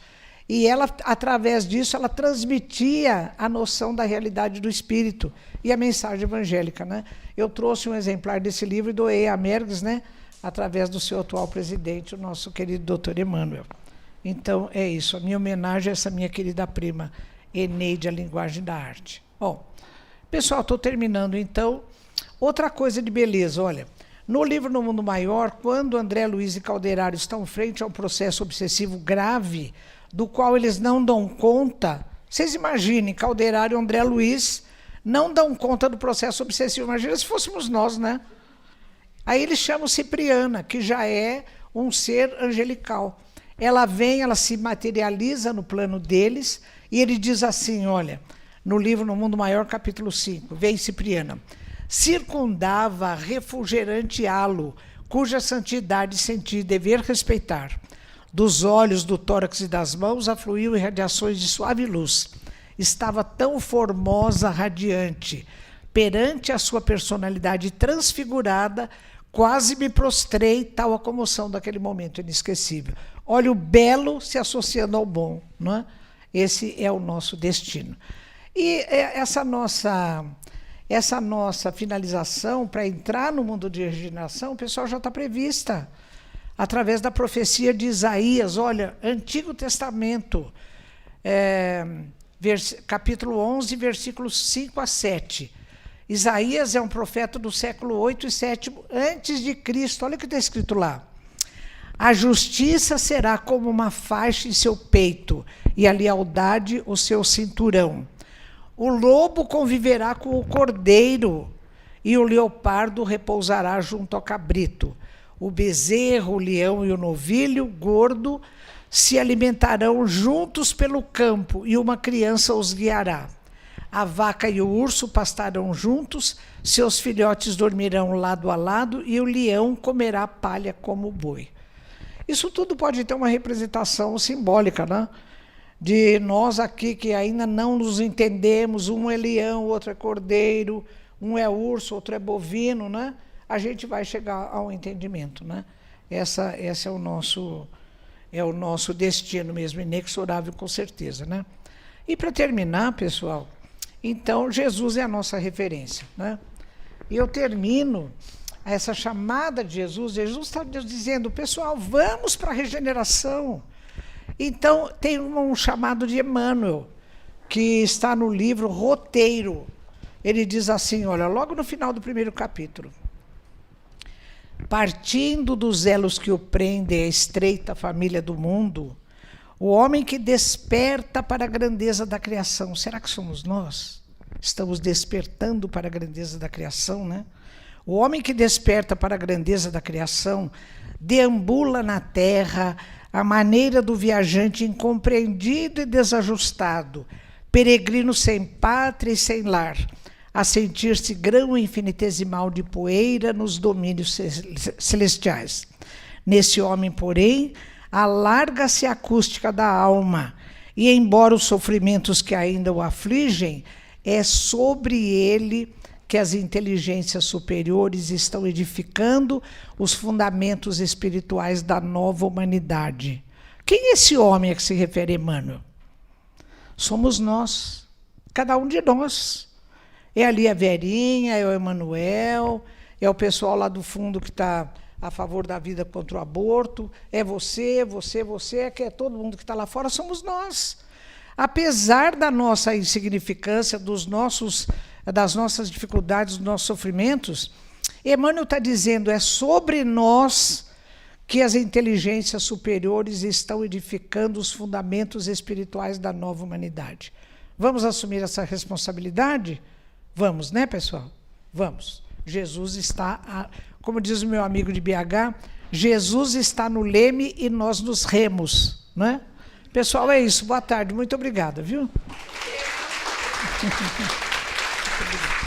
e ela, através disso, ela transmitia a noção da realidade do espírito e a mensagem evangélica, né? Eu trouxe um exemplar desse livro e doei a Mergs, né? Através do seu atual presidente, o nosso querido doutor Emmanuel. Então, é isso. A minha homenagem a essa minha querida prima, Eneide, a linguagem da arte. Bom, pessoal, estou terminando, então. Outra coisa de beleza, olha. No livro No Mundo Maior, quando André Luiz e Calderaro estão frente a um processo obsessivo grave, do qual eles não dão conta, vocês imaginem, Calderaro e André Luiz não dão conta do processo obsessivo. Imagina se fôssemos nós, né? Aí eles chamam Cipriana, que já é um ser angelical. Ela vem, ela se materializa no plano deles, e ele diz assim, olha, no livro No Mundo Maior, capítulo 5, vem Cipriana: circundava refulgerante halo, cuja santidade senti dever respeitar. Dos olhos, do tórax e das mãos afluíam irradiações de suave luz. Estava tão formosa, radiante. Perante a sua personalidade transfigurada, quase me prostrei, tal a comoção daquele momento inesquecível. Olha o belo se associando ao bom, não é? Esse é o nosso destino. E essa nossa finalização para entrar no mundo de regeneração, o pessoal já está prevista através da profecia de Isaías. Olha, Antigo Testamento, capítulo 11, versículos 5 a 7. Isaías é um profeta do século 8 e 7 antes de Cristo. Olha o que está escrito lá. A justiça será como uma faixa em seu peito, e a lealdade o seu cinturão. O lobo conviverá com o cordeiro, e o leopardo repousará junto ao cabrito. O bezerro, o leão e o novilho gordo se alimentarão juntos pelo campo, e uma criança os guiará. A vaca e o urso pastarão juntos, seus filhotes dormirão lado a lado, e o leão comerá palha como o boi. Isso tudo pode ter uma representação simbólica, né? De nós aqui que ainda não nos entendemos, um é leão, o outro é cordeiro, um é urso, outro é bovino, né? A gente vai chegar ao entendimento, né? Esse é o nosso destino mesmo, inexorável com certeza, né? E para terminar, pessoal, então Jesus é a nossa referência, né? E eu termino essa chamada de Jesus. Jesus está dizendo, pessoal, vamos para a regeneração. Então, tem um chamado de Emmanuel, que está no livro Roteiro. Ele diz assim, olha, logo no final do primeiro capítulo: partindo dos elos que o prendem à estreita família do mundo, o homem que desperta para a grandeza da criação. Será que somos nós? Estamos despertando para a grandeza da criação, né? O homem que desperta para a grandeza da criação deambula na terra, a maneira do viajante incompreendido e desajustado, peregrino sem pátria e sem lar, a sentir-se grão infinitesimal de poeira nos domínios celestiais. Nesse homem, porém, alarga-se a acústica da alma, e, embora os sofrimentos que ainda o afligem, é sobre ele que as inteligências superiores estão edificando os fundamentos espirituais da nova humanidade. Quem é esse homem a que se refere Emmanuel? Somos nós, cada um de nós. É ali a Verinha, é o Emanuel, é o pessoal lá do fundo que está a favor da vida contra o aborto, é você, é que é todo mundo que está lá fora, somos nós. Apesar da nossa insignificância, das nossas dificuldades, dos nossos sofrimentos, Emmanuel está dizendo, é sobre nós que as inteligências superiores estão edificando os fundamentos espirituais da nova humanidade. Vamos assumir essa responsabilidade? Vamos, né, pessoal? Vamos. Jesus está, como diz o meu amigo de BH, Jesus está no leme e nós nos remos, né? Pessoal, é isso. Boa tarde. Muito obrigada, viu? Muito obrigada.